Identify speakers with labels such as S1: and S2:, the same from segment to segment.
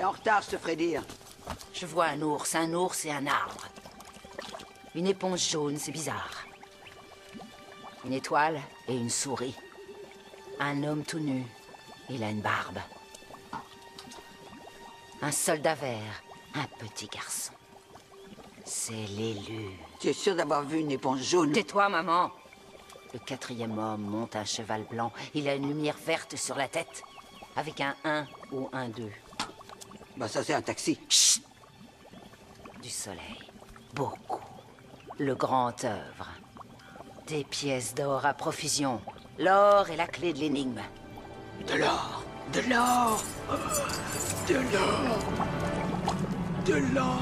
S1: T'es en retard, je te ferai dire.
S2: Je vois un ours et un arbre. Une éponge jaune, c'est bizarre. Une étoile et une souris. Un homme tout nu. Il a une barbe. Un soldat vert. Un petit garçon. C'est l'élu.
S1: Tu es sûr d'avoir vu une éponge jaune?
S2: Tais-toi, maman. Le quatrième homme monte un cheval blanc. Il a une lumière verte sur la tête. Avec un 1 ou un 2.
S1: Bah ça, c'est un taxi.
S2: Chut! Du soleil. Beaucoup. Le grand œuvre. Des pièces d'or à profusion. L'or est la clé de l'énigme.
S1: De l'or. De l'or. De l'or. De l'or.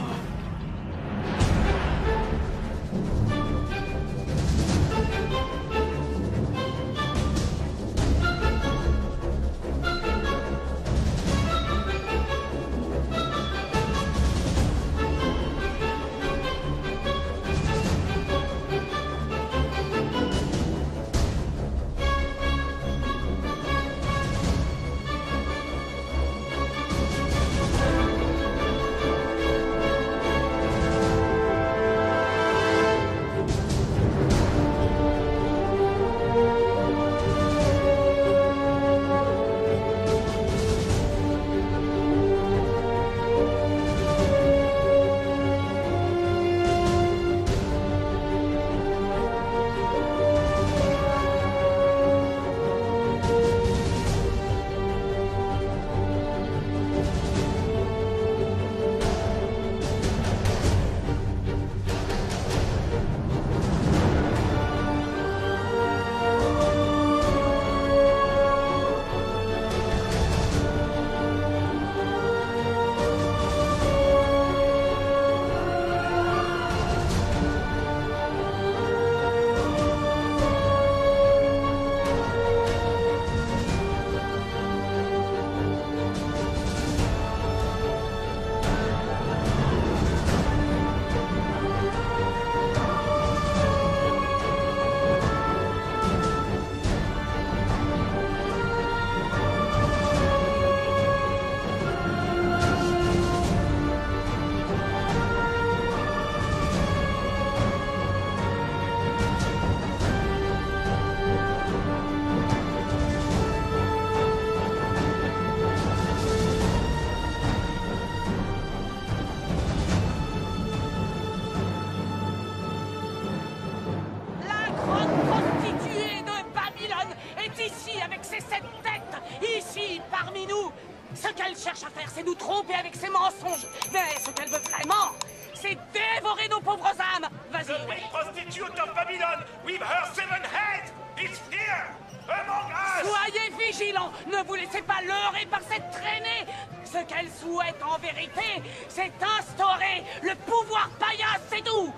S3: Ce qu'elle cherche à faire, c'est nous tromper avec ses mensonges. Mais ce qu'elle veut vraiment, c'est dévorer nos pauvres âmes. Vas-y.
S4: The big prostitute of Babylon, with her 7 heads, is here, among us.
S3: Soyez vigilants. Ne vous laissez pas leurrer par cette traînée. Ce qu'elle souhaite en vérité, c'est instaurer le pouvoir paillasse, c'est tout.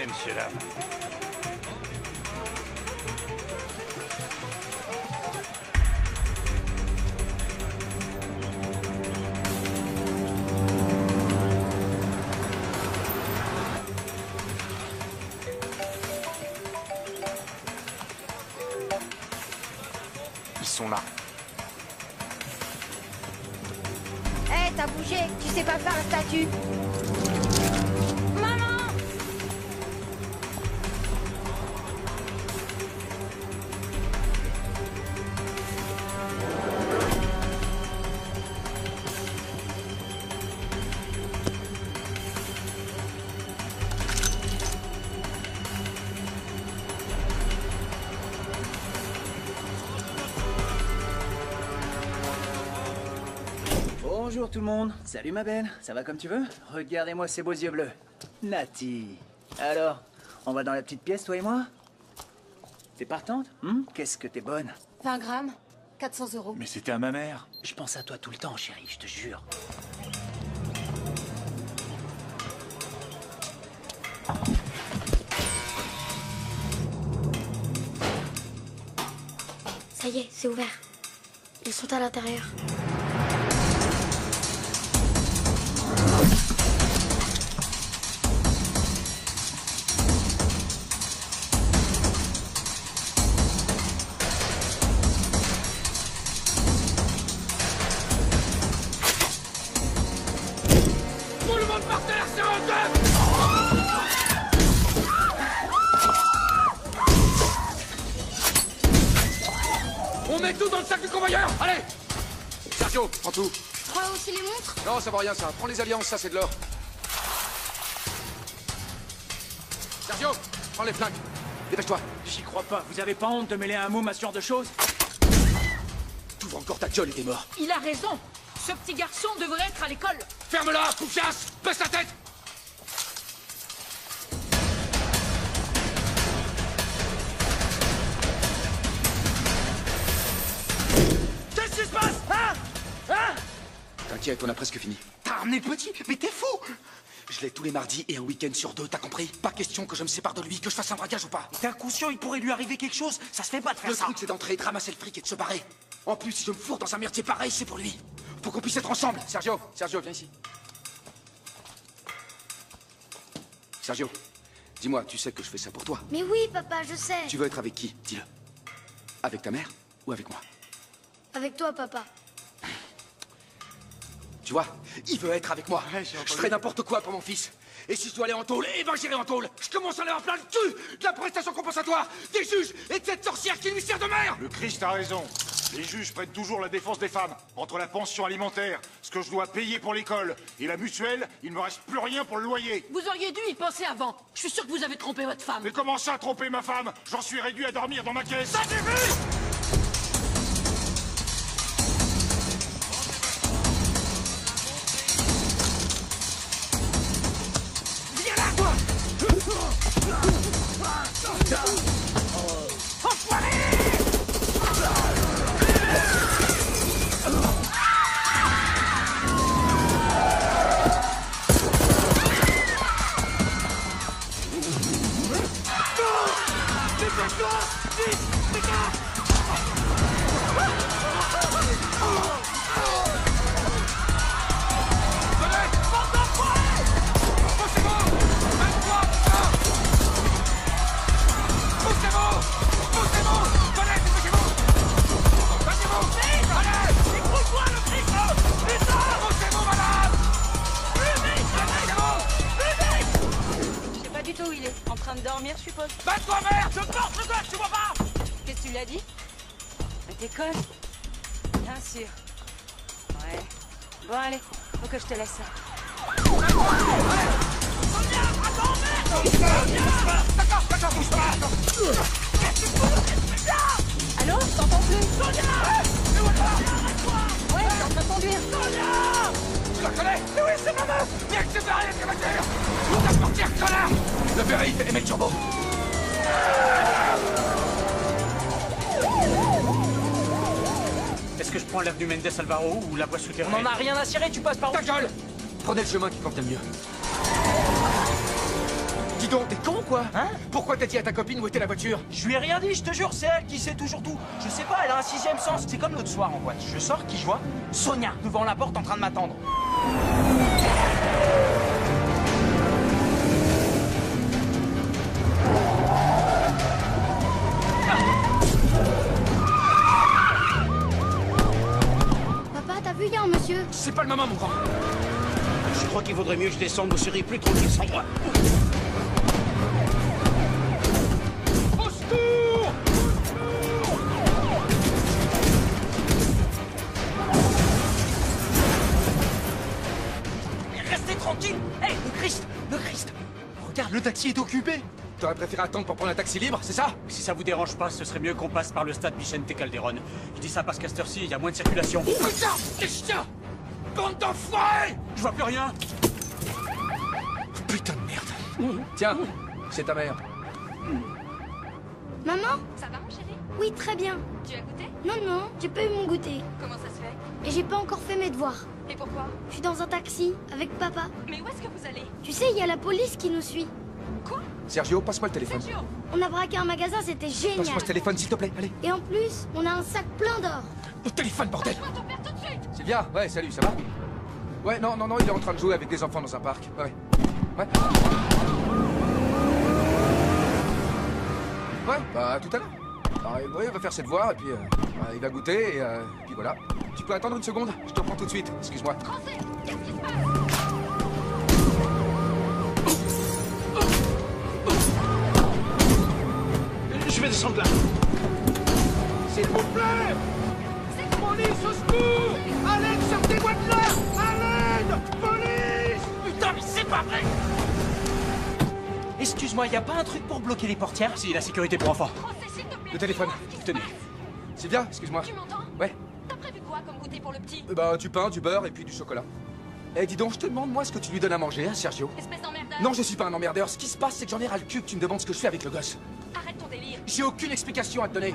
S4: Monsieur là. Ils sont là.
S5: Hé, t'as bougé, tu sais pas faire la statue.
S6: Bonjour tout le monde. Salut ma belle. Ça va comme tu veux? Regardez-moi ces beaux yeux bleus. Nati. Alors, on va dans la petite pièce, toi et moi? T'es partante? Qu'est-ce que t'es bonne?
S5: 20 grammes, 400 €.
S7: Mais c'était à ma mère.
S6: Je pense à toi tout le temps, chérie, je te jure.
S7: Ça y est, c'est ouvert. Ils sont à l'intérieur.
S3: Tout le monde par terre, c'est un deux. On met tout dans le sac du convoyeur. Allez. Sergio, prends tout.
S7: Tu prends aussi les montres?
S3: Non, ça vaut rien ça. Prends les alliances, ça c'est de l'or. Sergio, prends les flingues. Dépêche-toi.
S6: J'y crois pas. Vous avez pas honte de mêler un môme à ce genre de choses?
S3: T'ouvres encore ta gueule et t'es mort.
S8: Il a raison. Ce petit garçon devrait être à l'école.
S3: Ferme-la, confiance. Baisse la tête.
S6: Qu'est-ce qui se passe? Hein?
S3: T'inquiète, on a presque fini. T'as ramené le petit? Mais t'es fou! Je l'ai tous les mardis et un week-end sur 2, t'as compris? Pas question que je me sépare de lui, que je fasse un braquage ou pas.
S6: T'es inconscient, il pourrait lui arriver quelque chose. Ça se fait pas de faire
S3: Le
S6: ça.
S3: truc, c'est d'entrer, de ramasser le fric et de se barrer. En plus, si je me fourre dans un merdier pareil, c'est pour lui. Pour qu'on puisse être ensemble. Sergio, viens ici. Sergio, dis-moi, tu sais que je fais ça pour toi.
S7: Mais oui, papa, je sais.
S3: Tu veux être avec qui? Dis-le. Avec ta mère ou avec moi?
S7: Avec toi, papa.
S3: Tu vois, il veut être avec moi. Je ferai n'importe quoi pour mon fils. Et si je dois aller en tôle, eh ben j'irai en tôle. Je commence à aller en plein le cul de la prestation compensatoire, des juges et de cette sorcière qui lui sert de mère.
S4: Le Christ a raison. Les juges prennent toujours la défense des femmes. Entre la pension alimentaire, ce que je dois payer pour l'école et la mutuelle, il ne me reste plus rien pour le loyer.
S8: Vous auriez dû y penser avant. Je suis sûr que vous avez trompé votre femme.
S4: Mais comment ça, tromper ma femme? J'en suis réduit à dormir dans ma caisse. Ça j'ai vu!
S3: Viens là, toi.
S8: Je sais pas du tout où il est. En train de dormir, je suppose.
S3: Batte-toi, merde. Je porte le gosse, tu vois pas?
S8: Qu'est-ce que tu lui as dit? Mais t'es conne. Bien sûr. Ouais. Bon, allez, faut que je te laisse.
S3: D'accord, bouge pas.
S8: Allô? Je t'entends plus. Ouais, je suis en train de conduire.
S3: Tu la connais? Mais oui, c'est ma meuf. Viens que c'est derrière la voiture. Ouvre ta portière, connard. Le périph' et mets le turbo.
S6: Est-ce que je prends l'avenue Mendes Alvaro ou la voie souterraine?
S9: On en a rien à cirer, tu passes par où?
S3: Ta gueule. Prenez le chemin qui convient mieux. Dis donc, t'es con quoi?
S9: Hein?
S3: Pourquoi t'as dit à ta copine où était la voiture?
S9: Je lui ai rien dit, je te jure, c'est elle qui sait toujours tout. Je sais pas, elle a un sixième sens. C'est comme l'autre soir en boîte. Je sors, qui je vois? Sonia, devant la porte en train de m'attendre.
S7: Papa, t'as vu, il y a un monsieur.
S3: C'est pas le moment, mon grand.
S9: Je crois qu'il vaudrait mieux que je descende, vous serez plus tranquille sans moi.
S3: Au secours!
S9: Restez tranquille. Hé, le Christ. Regarde, le taxi est occupé.
S3: T'aurais préféré attendre pour prendre un taxi libre, c'est ça?
S6: Si ça vous dérange pas, ce serait mieux qu'on passe par le stade Vicente Calderón. Je dis ça parce qu'à cette heure-ci, il y a moins de circulation.
S3: Putain! Les chiens! Bande d'enfoirés!
S6: Je vois plus rien.
S3: Putain de merde. Tiens, c'est ta mère.
S7: Maman?
S5: Ça va, mon chéri?
S7: Oui, très bien.
S5: Tu as goûté?
S7: Non, j'ai pas eu mon goûter.
S5: Comment ça se fait?
S7: Et j'ai pas encore fait mes devoirs.
S5: Et pourquoi?
S7: Je suis dans un taxi, avec papa.
S5: Mais où est-ce que vous allez?
S7: Tu sais, il y a la police qui nous suit.
S8: Quoi?
S3: Sergio, passe-moi le téléphone.
S8: Sergio!
S7: On a braqué un magasin, c'était génial.
S3: Passe-moi ce téléphone, s'il te plaît, allez.
S7: Et en plus, on a un sac plein d'or.
S3: Au téléphone, bordel!
S8: Passe-moi ton père tout de suite!
S3: Sylvia, ouais, salut, ça va? Ouais, non, il est en train de jouer avec des enfants dans un parc. Ouais. Ouais, bah, à tout à l'heure. Oui, il va faire ses devoirs, et puis il va goûter, et puis voilà. Tu peux attendre une seconde? Je te reprends tout de suite, excuse-moi.
S8: Français, qu'est-ce qui se passe?
S9: Je vais descendre là.
S3: S'il vous plaît! Police, au secours! À l'aide, sortez-moi de là! À l'aide! Police!
S9: Putain, mais c'est pas vrai! Excuse-moi, y a pas un truc pour bloquer les portières? Si, la sécurité pour enfants.
S8: Français, s'il te plaît!
S3: Le téléphone, tenez. Sylvia, excuse-moi.
S8: Tu m'entends?
S3: Ouais.
S8: T'as prévu quoi comme goûter pour le petit?
S3: Bah, du pain, du beurre et puis du chocolat. Eh, dis donc, je te demande, moi, ce que tu lui donnes à manger, hein, Sergio?
S8: Espèce d'emmerdeur!
S3: Non, je suis pas un emmerdeur. Ce qui se passe, c'est que j'en ai ras le cul que tu me demandes ce que je fais avec le gosse.
S8: Arrête ton délire!
S3: J'ai aucune explication à te donner.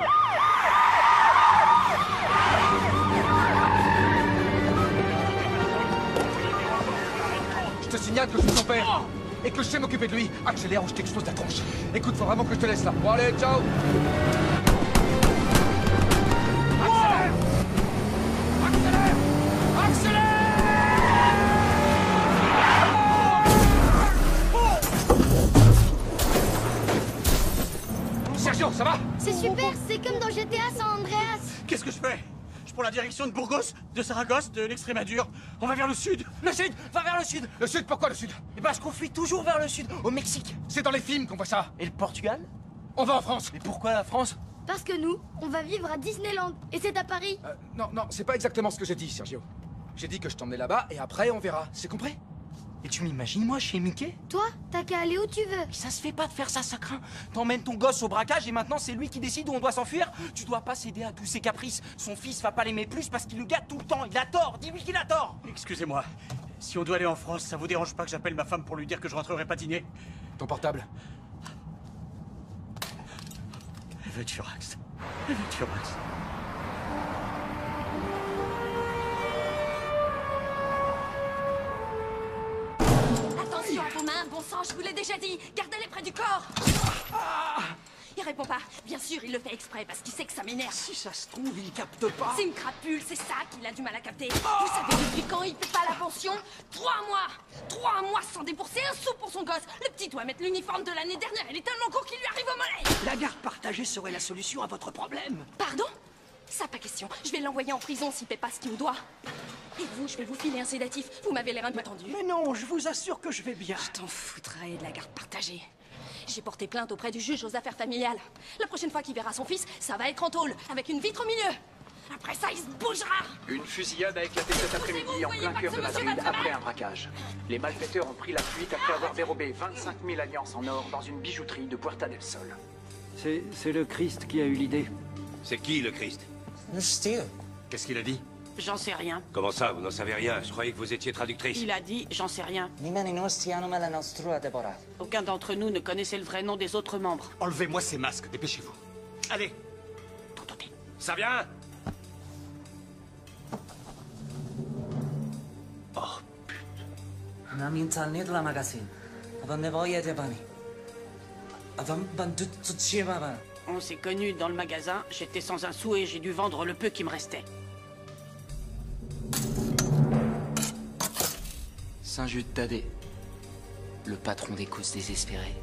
S3: Je te signale que je suis son père. Et que je sais m'occuper de lui. Accélère ou je t'explose la tronche. Écoute, faut vraiment que je te laisse là. Bon, allez, ciao! Accélère! Accélère! Accélère! Sergio, ça va?
S7: C'est super, c'est comme dans GTA San Andreas.
S9: Qu'est-ce que je fais? Je prends la direction de Burgos, de Saragosse, de l'Extrémadure. On va vers le sud. Le sud! Va vers le sud!
S3: Le sud, pourquoi le sud?
S9: Et parce qu'on fuit toujours vers le sud, au Mexique.
S3: C'est dans les films qu'on voit ça.
S9: Et le Portugal?
S3: On va en France.
S9: Mais pourquoi la France?
S7: Parce que nous, on va vivre à Disneyland. Et c'est à Paris.
S3: Non, c'est pas exactement ce que j'ai dit, Sergio. J'ai dit que je t'emmenais là-bas et après on verra. C'est compris?
S9: Et tu m'imagines, moi, chez Mickey?
S7: Toi, t'as qu'à aller où tu veux.
S9: Mais ça se fait pas de faire ça, ça craint. T'emmènes ton gosse au braquage et maintenant c'est lui qui décide où on doit s'enfuir. Tu dois pas céder à tous ses caprices. Son fils va pas l'aimer plus parce qu'il le gâte tout le temps. Il a tort. Dis-lui qu'il a tort. Excusez-moi. Si on doit aller en France, ça vous dérange pas que j'appelle ma femme pour lui dire que je rentrerai pas dîner?
S3: Ton portable.
S9: Elle veut Turax. Elle veut Turax.
S8: Attention à vos mains, bon sang, je vous l'ai déjà dit. Gardez-les près du corps. Il répond pas. Bien sûr, il le fait exprès parce qu'il sait que ça m'énerve.
S9: Si ça se trouve, il capte pas.
S8: C'est une crapule, c'est ça qu'il a du mal à capter. Vous savez depuis quand il paie pas la pension? 3 mois! 3 mois sans débourser un sou pour son gosse. Le petit doit mettre l'uniforme de l'année dernière. Il est tellement court qu'il lui arrive au mollet.
S9: La garde partagée serait la solution à votre problème.
S8: Pardon? Ça, pas question. Je vais l'envoyer en prison s'il paie pas ce qu'il me doit. Et vous, je vais vous filer un sédatif. Vous m'avez l'air un peu tendu.
S9: Mais non, je vous assure que je vais bien.
S8: Je t'en foutrais de la garde partagée. J'ai porté plainte auprès du juge aux affaires familiales. La prochaine fois qu'il verra son fils, ça va être en tôle, avec une vitre au milieu. Après ça, il se bougera.
S10: Une fusillade a éclaté cet après-midi en plein cœur de Madrid après un braquage. Les malfaiteurs ont pris la fuite après avoir dérobé 25 000 alliances en or dans une bijouterie de Puerta del Sol.
S11: C'est le Christ qui a eu l'idée.
S12: C'est qui, le Christ?
S9: Qu'est-ce qu'il a dit?
S13: J'en sais rien.
S12: Comment ça, vous n'en savez rien? Je croyais que vous étiez traductrice.
S13: Il a dit, j'en sais rien. Aucun d'entre nous ne connaissait le vrai nom des autres membres.
S9: Enlevez-moi ces masques, dépêchez-vous. Allez.
S12: Ça vient?
S13: On s'est connus dans le magasin, j'étais sans un sou et j'ai dû vendre le peu qui me restait.
S14: Saint-Jude Thaddée, le patron des causes désespérées.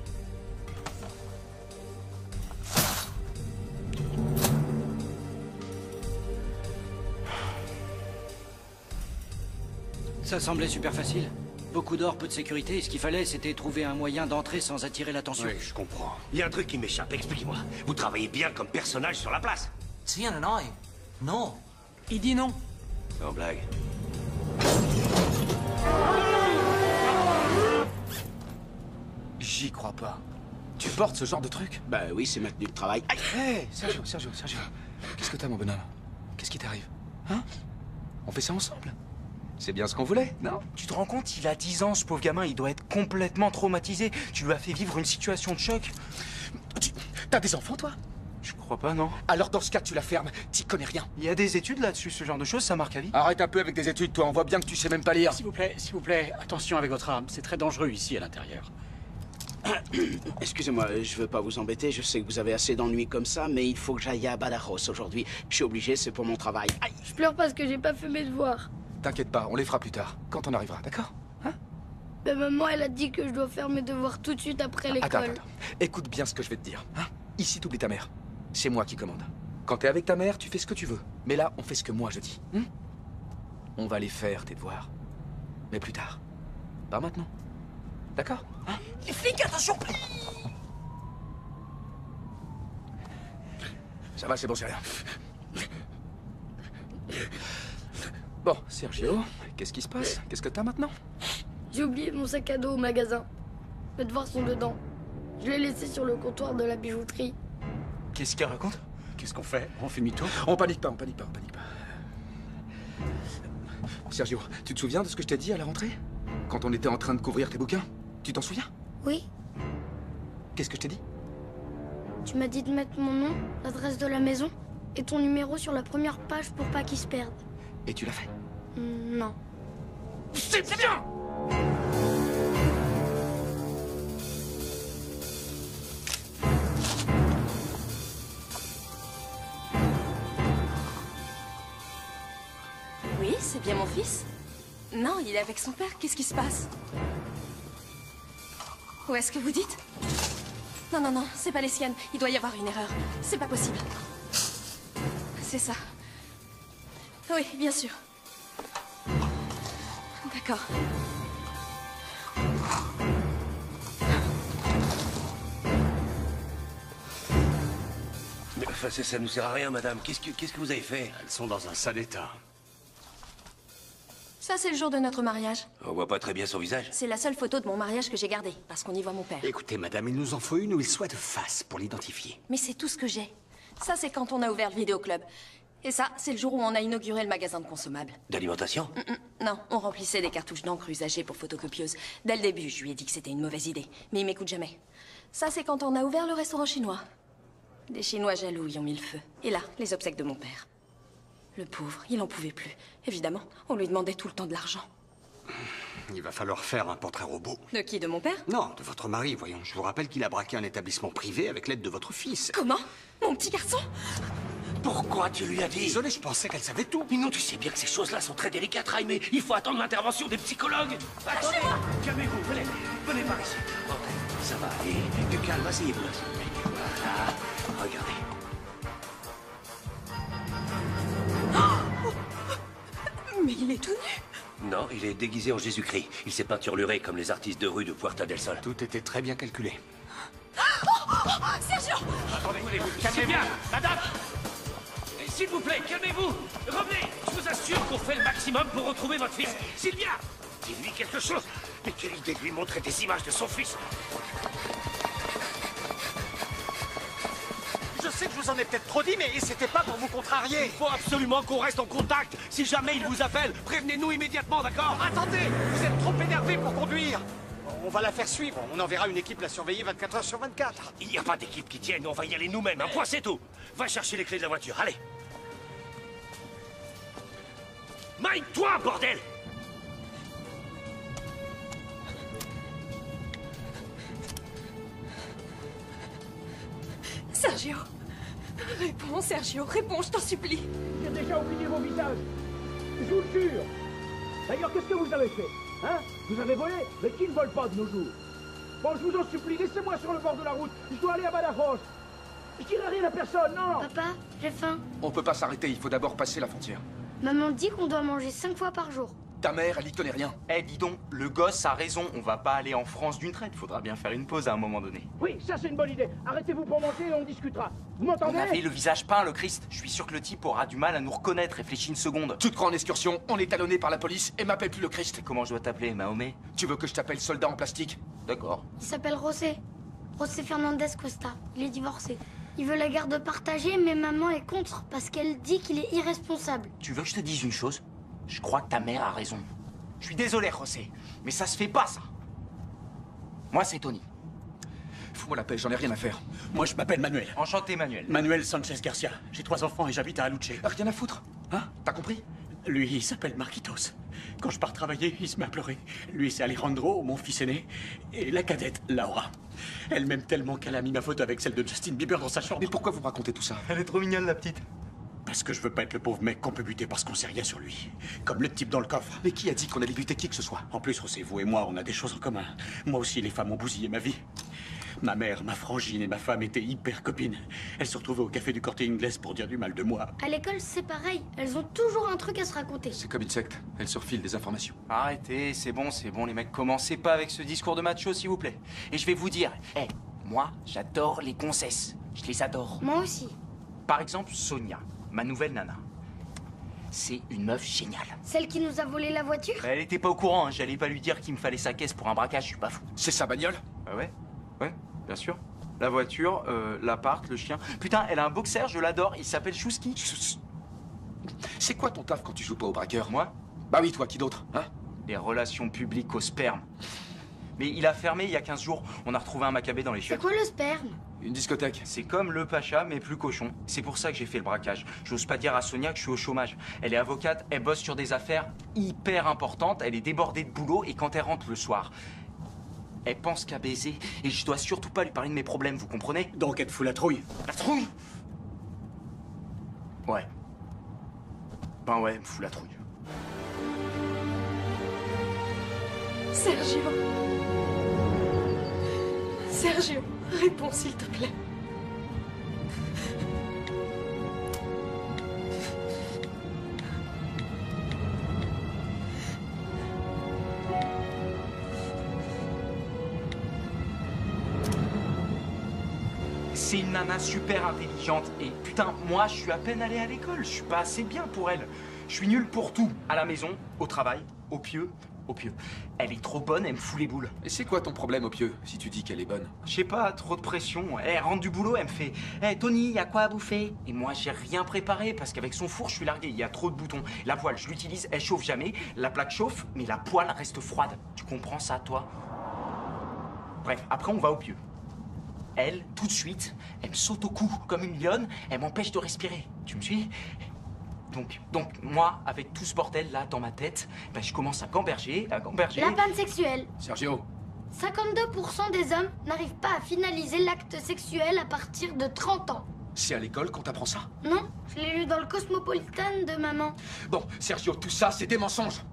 S11: Ça semblait super facile. Beaucoup d'or, peu de sécurité, et ce qu'il fallait, c'était trouver un moyen d'entrer sans attirer l'attention.
S12: Oui, je comprends. Il y a un truc qui m'échappe, expliquez-moi. Vous travaillez bien comme personnage sur la place?
S13: Non. Il dit non.
S12: Sans blague.
S3: J'y crois pas. Tu portes ce genre de truc?
S9: Bah oui, c'est ma tenue de travail.
S3: Hé, Sergio. Qu'est-ce que t'as, mon bonhomme? Qu'est-ce qui t'arrive? Hein? On fait ça ensemble? C'est bien ce qu'on voulait, non?
S9: Tu te rends compte, il a 10 ans, ce pauvre gamin, il doit être complètement traumatisé. Tu lui as fait vivre une situation de choc.
S3: T'as des enfants, toi?
S9: Je crois pas, non.
S3: Alors dans ce cas, tu la fermes. T'y connais rien.
S9: Il y a des études là-dessus, ce genre de choses, ça marque à vie.
S3: Arrête un peu avec des études, toi. On voit bien que tu sais même pas lire.
S13: S'il vous plaît, attention avec votre arme. C'est très dangereux ici à l'intérieur.
S15: Excusez-moi, je veux pas vous embêter, je sais que vous avez assez d'ennuis comme ça, mais il faut que j'aille à Badajoz aujourd'hui. Je suis obligé, c'est pour mon travail. Aïe.
S7: Je pleure parce que j'ai pas fait mes devoirs.
S3: T'inquiète pas, on les fera plus tard, quand on arrivera, d'accord?
S7: Mais maman, elle a dit que je dois faire mes devoirs tout de suite après l'école.
S3: Attends. Écoute bien ce que je vais te dire. Hein? Ici, t'oublies ta mère. C'est moi qui commande. Quand t'es avec ta mère, tu fais ce que tu veux. Mais là, on fait ce que moi je dis. On va les faire, tes devoirs. Mais plus tard. Pas maintenant. D'accord?
S9: Les flics, attention!
S3: Ça va, c'est bon, c'est rien. Bon, Sergio, qu'est-ce qui se passe? Qu'est-ce que t'as maintenant?
S7: J'ai oublié mon sac à dos au magasin. Mes devoirs sont dedans. Je l'ai laissé sur le comptoir de la bijouterie.
S3: Qu'est-ce qu'elle raconte? Qu'est-ce qu'on fait? On fait demi-tour? On panique pas. Sergio, tu te souviens de ce que je t'ai dit à la rentrée? Quand on était en train de couvrir tes bouquins? Tu t'en souviens?
S7: Oui.
S3: Qu'est-ce que je t'ai dit?
S7: Tu m'as dit de mettre mon nom, l'adresse de la maison et ton numéro sur la première page pour pas qu'ils se perdent.
S3: Et tu l'as fait?
S7: Non.
S3: C'est bien!
S8: Oui, c'est bien mon fils. Non, il est avec son père. Qu'est-ce qui se passe? Où est-ce que vous dites? Non, c'est pas les siennes. Il doit y avoir une erreur. C'est pas possible. C'est ça. Oui, bien sûr. D'accord.
S12: Mais enfin, ça nous sert à rien, madame. Qu'est-ce que vous avez fait?
S16: Elles sont dans un sale état.
S8: Ça, c'est le jour de notre mariage.
S12: On voit pas très bien son visage.
S8: C'est la seule photo de mon mariage que j'ai gardée, parce qu'on y voit mon père.
S16: Écoutez, madame, il nous en faut une où il soit de face pour l'identifier.
S8: Mais c'est tout ce que j'ai. Ça, c'est quand on a ouvert le vidéoclub. Et ça, c'est le jour où on a inauguré le magasin de consommables.
S12: D'alimentation?
S8: Non, on remplissait des cartouches d'encre usagées pour photocopieuse. Dès le début, je lui ai dit que c'était une mauvaise idée. Mais il m'écoute jamais. Ça, c'est quand on a ouvert le restaurant chinois. Des Chinois jaloux y ont mis le feu. Et là, les obsèques de mon père. Le pauvre, il en pouvait plus. Évidemment, on lui demandait tout le temps de l'argent.
S16: Il va falloir faire un portrait robot.
S8: De qui, de mon père?
S16: Non, de votre mari, voyons. Je vous rappelle qu'il a braqué un établissement privé avec l'aide de votre fils.
S8: Comment? Mon petit garçon?
S12: Pourquoi tu lui as dit?
S16: Désolé, je pensais qu'elle savait tout.
S12: Mais non, tu sais bien que ces choses-là sont très délicates, Raimé. Il faut attendre l'intervention des psychologues. Attendez, calmez-vous, venez par ici. Entrez, ça va aller. Du calme, asseyez-vous là. Voilà, regardez.
S8: Mais il est tout nu.
S12: Non, il est déguisé en Jésus-Christ. Il s'est peinturluré comme les artistes de rue de Puerta del Sol.
S16: Tout était très bien calculé.
S8: Sergio!
S12: Attendez, calmez-vous. Bien, madame! S'il vous plaît, calmez-vous! Revenez! Je vous assure qu'on fait le maximum pour retrouver votre fils. Sylvia! Dis-lui quelque chose! Mais quelle idée de lui montrer des images de son fils!
S9: Je sais que je vous en ai peut-être trop dit, mais c'était pas pour vous contrarier.
S12: Il faut absolument qu'on reste en contact. Si jamais il vous appelle, prévenez-nous immédiatement, d'accord?
S9: Attendez, vous êtes trop énervé pour conduire. On va la faire suivre. On enverra une équipe la surveiller 24 heures sur 24.
S12: Il n'y a pas d'équipe qui tienne, on va y aller nous-mêmes. Un point, c'est tout. Va chercher les clés de la voiture, allez. Mike, toi, bordel!
S8: Sergio! Réponds, Sergio, réponds, je t'en supplie.
S17: J'ai déjà oublié mon visage. Je vous le jure. D'ailleurs, qu'est-ce que vous avez fait? Hein? Vous avez volé? Mais qui ne vole pas de nos jours? Bon, je vous en supplie, laissez-moi sur le bord de la route. Je dois aller à Badajoz. Je dirai rien à personne, non.
S7: Papa, j'ai faim.
S3: On peut pas s'arrêter, il faut d'abord passer la frontière.
S7: Maman dit qu'on doit manger 5 fois par jour.
S3: Ta mère, elle y connaît rien.
S9: Eh, dis donc, le gosse a raison. On va pas aller en France d'une traite. Faudra bien faire une pause à un moment donné.
S17: Oui, ça c'est une bonne idée. Arrêtez-vous pour manger et on discutera. Vous m'entendez?
S9: On avait le visage peint, le Christ. Je suis sûr que le type aura du mal à nous reconnaître. Réfléchis une seconde.
S3: Tu te crois en excursion, on est talonné par la police et m'appelle plus le Christ.
S9: Comment je dois t'appeler, Mahomet?
S3: Tu veux que je t'appelle soldat en plastique?
S9: D'accord.
S7: Il s'appelle José. José Fernandez Costa. Il est divorcé. Il veut la garde partagée, mais maman est contre parce qu'elle dit qu'il est irresponsable.
S9: Tu veux que je te dise une chose? Je crois que ta mère a raison. Je suis désolé, José, mais ça se fait pas, ça. Moi, c'est Tony.
S3: Fous-moi la paix, j'en ai rien à faire.
S18: Moi, je m'appelle Manuel.
S9: Enchanté, Manuel.
S18: Manuel Sanchez Garcia. J'ai 3 enfants et j'habite à Aluche.
S3: Rien à foutre, hein? T'as compris?
S16: Lui, il s'appelle Marquitos. Quand je pars travailler, il se met à pleurer. Lui, c'est Alejandro, mon fils aîné, et la cadette, Laura. Elle m'aime tellement qu'elle a mis ma photo avec celle de Justin Bieber dans sa chambre.
S3: Mais pourquoi vous me racontez tout ça?
S16: Elle est trop mignonne, la petite. Parce que je veux pas être le pauvre mec qu'on peut buter parce qu'on sait rien sur lui. Comme le type dans le coffre.
S3: Mais qui a dit qu'on allait buter qui que ce soit?
S16: En plus, José, vous et moi, on a des choses en commun. Moi aussi, les femmes ont bousillé ma vie. Ma mère, ma frangine et ma femme étaient hyper copines. Elles se retrouvaient au café du Corté Inglés pour dire du mal de moi.
S7: À l'école, c'est pareil. Elles ont toujours un truc à se raconter.
S3: C'est comme une secte. Elles surfilent des informations.
S9: Arrêtez, c'est bon, les mecs. Commencez pas avec ce discours de macho, s'il vous plaît. Et je vais vous dire, moi, j'adore les gonzesses. Je les adore.
S7: Moi aussi.
S9: Par exemple, Sonia, ma nouvelle nana. C'est une meuf géniale.
S7: Celle qui nous a volé la voiture?
S9: Elle était pas au courant, hein. J'allais pas lui dire qu'il me fallait sa caisse pour un braquage, je suis pas fou.
S3: C'est sa bagnole?
S9: Ah ouais, bien sûr. La voiture, l'appart, le chien. Putain, elle a un boxer, je l'adore, il s'appelle Chouski.
S3: C'est quoi ton taf quand tu joues pas au braqueur?
S9: Moi?
S3: Bah oui, toi, qui d'autre, hein?
S9: Des relations publiques au sperme. Mais il a fermé il y a 15 jours. On a retrouvé un macabé dans les chiottes.
S7: C'est quoi le sperme?
S3: Une discothèque.
S9: C'est comme le Pacha, mais plus cochon. C'est pour ça que j'ai fait le braquage. J'ose pas dire à Sonia que je suis au chômage. Elle est avocate, elle bosse sur des affaires hyper importantes, elle est débordée de boulot et quand elle rentre le soir, elle pense qu'à baiser. Et je dois surtout pas lui parler de mes problèmes, vous comprenez?
S16: Donc elle te fout la trouille?
S9: La trouille? Ouais. Ben ouais, elle me fout la trouille.
S8: Sergio. Sergio, réponds s'il te plaît.
S9: C'est une nana super intelligente et putain, moi je suis à peine allé à l'école, je suis pas assez bien pour elle. Je suis nul pour tout, à la maison, au travail, au pieu. Elle est trop bonne, elle me fout les boules.
S3: Et c'est quoi ton problème au pieu, si tu dis qu'elle est bonne?
S9: Je sais pas, trop de pression. Elle rentre du boulot, elle me fait « Hey Tony, y a quoi à bouffer ?» Et moi, j'ai rien préparé parce qu'avec son four, je suis largué. Il y a trop de boutons. La poêle, je l'utilise, elle chauffe jamais. La plaque chauffe, mais la poêle reste froide. Tu comprends ça, toi? Bref, après, on va au pieu. Elle, tout de suite, elle me saute au cou comme une lionne. Elle m'empêche de respirer. Tu me suis? Donc, moi, avec tout ce bordel-là dans ma tête, ben, je commence à gamberger.
S7: La panne sexuelle.
S3: Sergio.
S7: 52% des hommes n'arrivent pas à finaliser l'acte sexuel à partir de 30 ans.
S3: C'est à l'école qu'on t'apprend ça?
S7: Non, je l'ai lu dans le Cosmopolitan de maman.
S3: Bon, Sergio, tout ça, c'est des mensonges.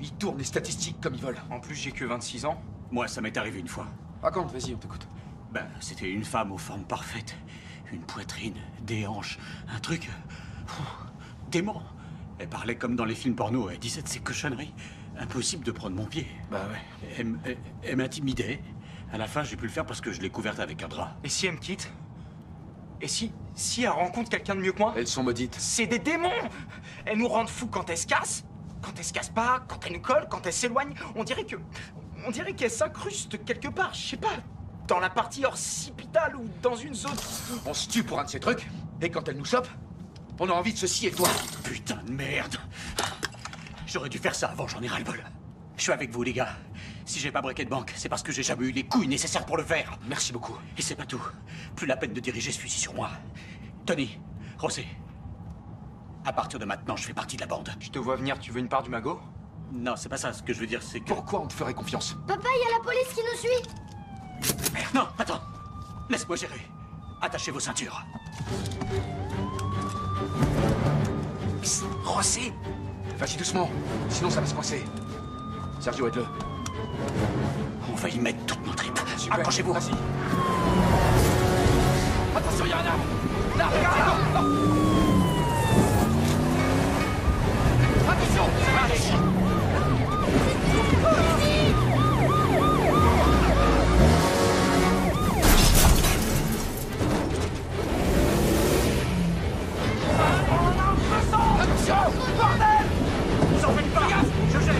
S3: Ils tournent les statistiques comme ils veulent.
S9: En plus, j'ai que 26 ans.
S16: Moi, ça m'est arrivé une fois.
S3: Raconte, vas-y, on t'écoute.
S16: Ben, c'était une femme aux formes parfaites. Une poitrine, des hanches, un truc... dément. Elle parlait comme dans les films porno, elle disait de ces cochonneries. Impossible de prendre mon pied.
S3: Bah ouais.
S16: Elle m'intimidait. À la fin, j'ai pu le faire parce que je l'ai couverte avec un drap.
S9: Et si elle me quitte? Et si elle rencontre quelqu'un de mieux que moi?
S3: Elles sont maudites.
S9: C'est des démons! Elles nous rendent fous quand elles se cassent, quand elles se cassent pas, quand elles nous collent, quand elles s'éloignent. On dirait qu'elles s'incrustent quelque part, je sais pas, dans la partie occipitale ou dans une zone...
S3: On se tue pour un de ces trucs, et quand elles nous chopent, on a envie de se scier toi.
S16: Putain de merde. J'aurais dû faire ça avant, j'en ai ras-le-bol. Je suis avec vous, les gars. Si j'ai pas breaké de banque, c'est parce que j'ai jamais eu les couilles nécessaires pour le faire.
S3: Merci beaucoup.
S16: Et c'est pas tout. Plus la peine de diriger ce fusil sur moi. Tony, José, à partir de maintenant, je fais partie de la bande.
S9: Je te vois venir, tu veux une part du magot?
S16: Non, c'est pas ça. Ce que je veux dire, c'est que...
S3: Pourquoi on te ferait confiance?
S7: Papa, il y a la police qui nous suit.
S16: Merde. Non, attends. Laisse-moi gérer. Attachez vos ceintures.
S3: Psst, José. Vas-y doucement, sinon ça va se coincer. Sergio, aide-le.
S16: On va y mettre toutes nos tripes.
S3: Super.
S16: Accrochez-vous.
S3: Vas-y. Attention, il y a un arbre. Là, regarde. Attention, ça va aller.
S16: Attention, bordel! Vous en faites pas. Je gère.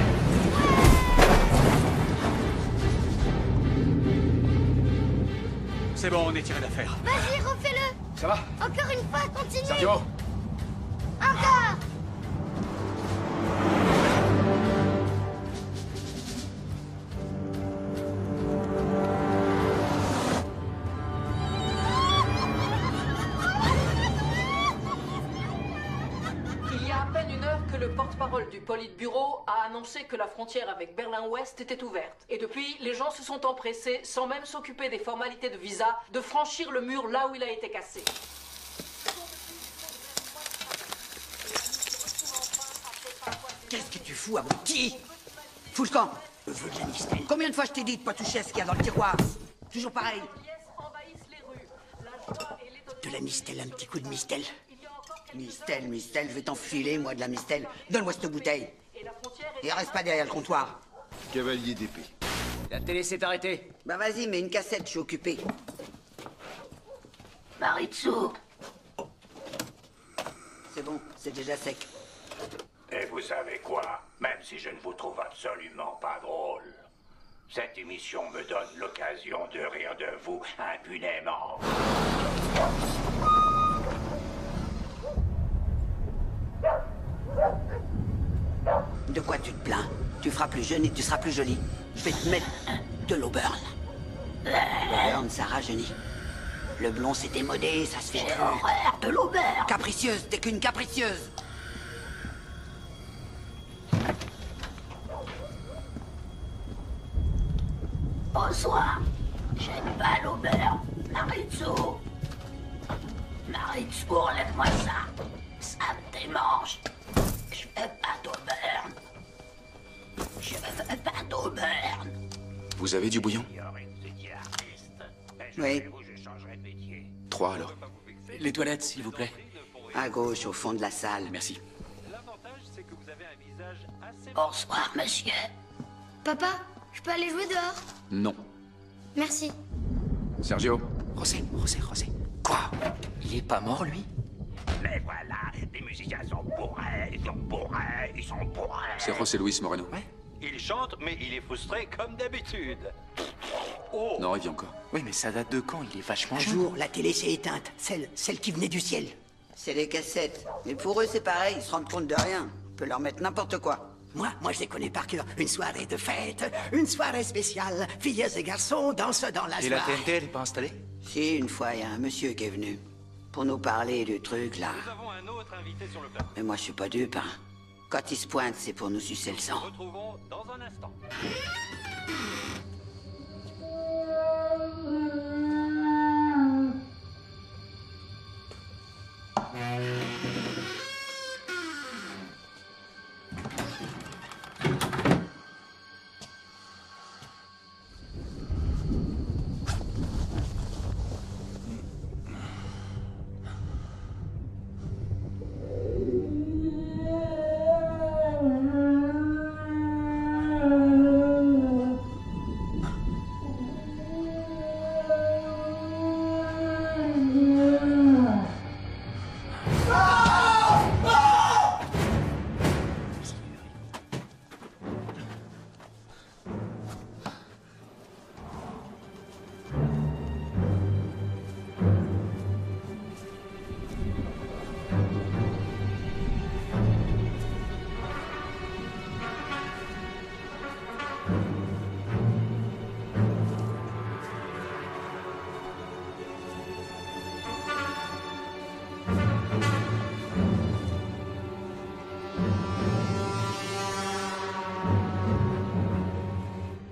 S16: C'est bon, on est tiré d'affaire.
S7: Vas-y, refais-le.
S3: Ça va?
S7: Encore une fois, continue.
S3: Sergio.
S7: Encore.
S18: Il y a à peine une heure que porte-parole du Politburo a annoncé que la frontière avec Berlin-Ouest était ouverte. Et depuis, les gens se sont empressés, sans même s'occuper des formalités de visa, de franchir le mur là où il a été cassé.
S1: Qu'est-ce que tu fous, abruti? Fous le camp. Je veux de la Mistel. Combien de fois je t'ai dit de pas toucher à ce qu'il y a dans le tiroir? Toujours pareil. De la Mistel, un petit coup de Mistel. Mistel, je vais t'enfiler, moi, de la Mistel. Donne-moi cette bouteille. Et reste pas derrière le comptoir.
S19: Cavalier d'épée.
S6: La télé s'est arrêtée.
S1: Bah vas-y, mets une cassette, je suis occupé.
S5: Maritsu.
S1: C'est bon, c'est déjà sec.
S12: Et vous savez quoi? Même si je ne vous trouve absolument pas drôle, cette émission me donne l'occasion de rire de vous impunément.
S1: De quoi tu te plains? Tu feras plus jeune et tu seras plus jolie. Je vais te mettre de l'Auburn. L'Auburn, ça rajeunit. Le blond, c'est démodé, ça se fait plus.
S5: Horreur de l'Auburn.
S1: Capricieuse, t'es qu'une capricieuse.
S5: Bonsoir. J'aime pas l'Auburn. Maritsu. Maritsu, enlève-moi ça. Ça me démange. Je veux pas d'Auburn. Je veux pas d'Auburn.
S3: Vous avez du bouillon?
S1: Oui.
S3: 3 alors.
S14: Les toilettes, s'il vous plaît.
S1: À gauche, au fond de la salle.
S3: Merci.
S5: Bonsoir, monsieur.
S7: Papa, je peux aller jouer dehors?
S3: Non.
S7: Merci.
S3: Sergio.
S14: José. Quoi? Il est pas mort, lui?
S12: Mais voilà, les musiciens sont bourrés, ils sont bourrés.
S3: C'est José Luis Moreno.
S20: Il chante, mais il est frustré comme d'habitude.
S3: Non, il vit encore.
S14: Oui, mais ça date de quand? Il est vachement
S1: Un
S14: jeune.
S1: jour, la télé s'est éteinte. Celle qui venait du ciel. C'est les cassettes. Mais pour eux, c'est pareil, ils se rendent compte de rien. On peut leur mettre n'importe quoi.
S21: Moi, je les connais par cœur. Une soirée de fête, une soirée spéciale. Filles et garçons dansent dans la
S14: Et la
S21: soirée.
S14: TNT, elle est pas installée?
S1: Si, une fois, il y a un monsieur qui est venu. Pour nous parler du truc, là.
S20: Nous avons un autre invité sur le plateau.
S1: Mais moi, je suis pas dupe, hein. Quand il se pointe, c'est pour nous sucer le sang.
S20: Nous retrouvons dans un instant.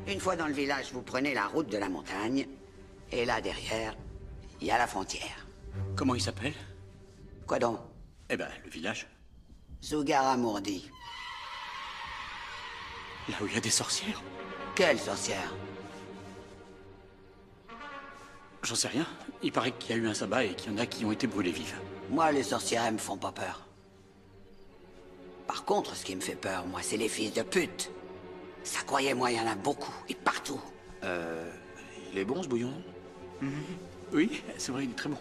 S1: Une fois dans le village, vous prenez la route de la montagne. Et là, derrière, il y a la frontière.
S16: Comment il s'appelle?
S1: Quoi donc?
S16: Eh ben, le village.
S1: Zugarramurdi.
S16: Là où il y a des sorcières.
S1: Quelle sorcière?
S16: J'en sais rien. Il paraît qu'il y a eu un sabbat et qu'il y en a qui ont été brûlés vifs.
S1: Moi, les sorcières, elles me font pas peur. Par contre, ce qui me fait peur, moi, c'est les fils de pute. Ça, croyez-moi, il y en a beaucoup, et partout.
S3: Il est bon, ce bouillon?
S16: Oui, c'est vrai, il est très bon.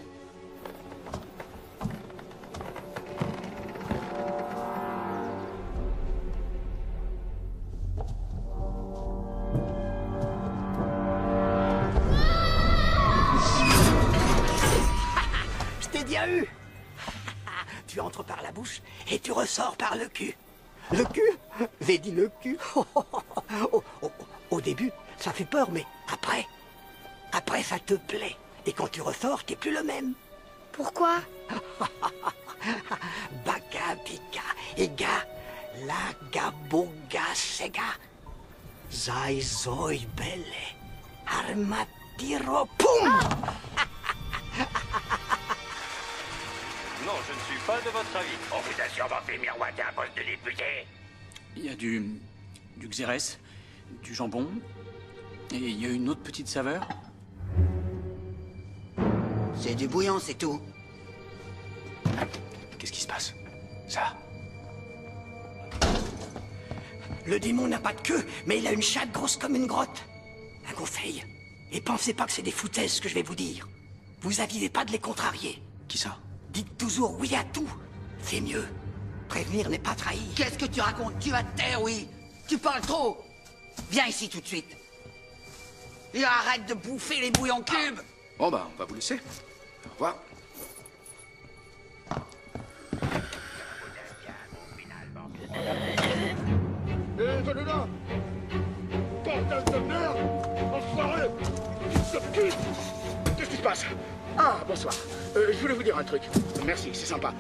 S21: Je t'ai bien eu. Tu entres par la bouche et tu ressors par le cul. Le cul? J'ai dit le cul. Au début, ça fait peur, mais après ça te plaît. Et quand tu ressors, t'es plus le même.
S7: Pourquoi?
S21: Baka, pika, ega, Lagaboga sega. Zai zoi belle. Armatiro pum.
S20: Non, je ne suis pas de votre avis. On vous a sûrement fait miroiter un poste de député.
S16: Il y a du xérès, du jambon, et il y a une autre petite saveur.
S1: C'est du bouillon, c'est tout.
S3: Qu'est-ce qui se passe? Ça?
S21: Le démon n'a pas de queue, mais il a une chatte grosse comme une grotte. Un conseil. Et pensez pas que c'est des foutaises ce que je vais vous dire. Vous avisez pas de les contrarier.
S3: Qui ça?
S21: Dites toujours oui à tout. C'est mieux. Prévenir n'est pas trahir.
S1: Qu'est-ce que tu racontes? Tu vas te taire, oui. Tu parles trop. Viens ici tout de suite. Et arrête de bouffer les bouillons cubes.
S3: Bon bah, on va vous laisser. Au revoir.
S17: Tenez-la! Bordel de merde! Enfoiré! Fils de pute! Qu'est-ce qui se passe? Ah, bonsoir. Je voulais vous dire un truc. Merci, c'est sympa.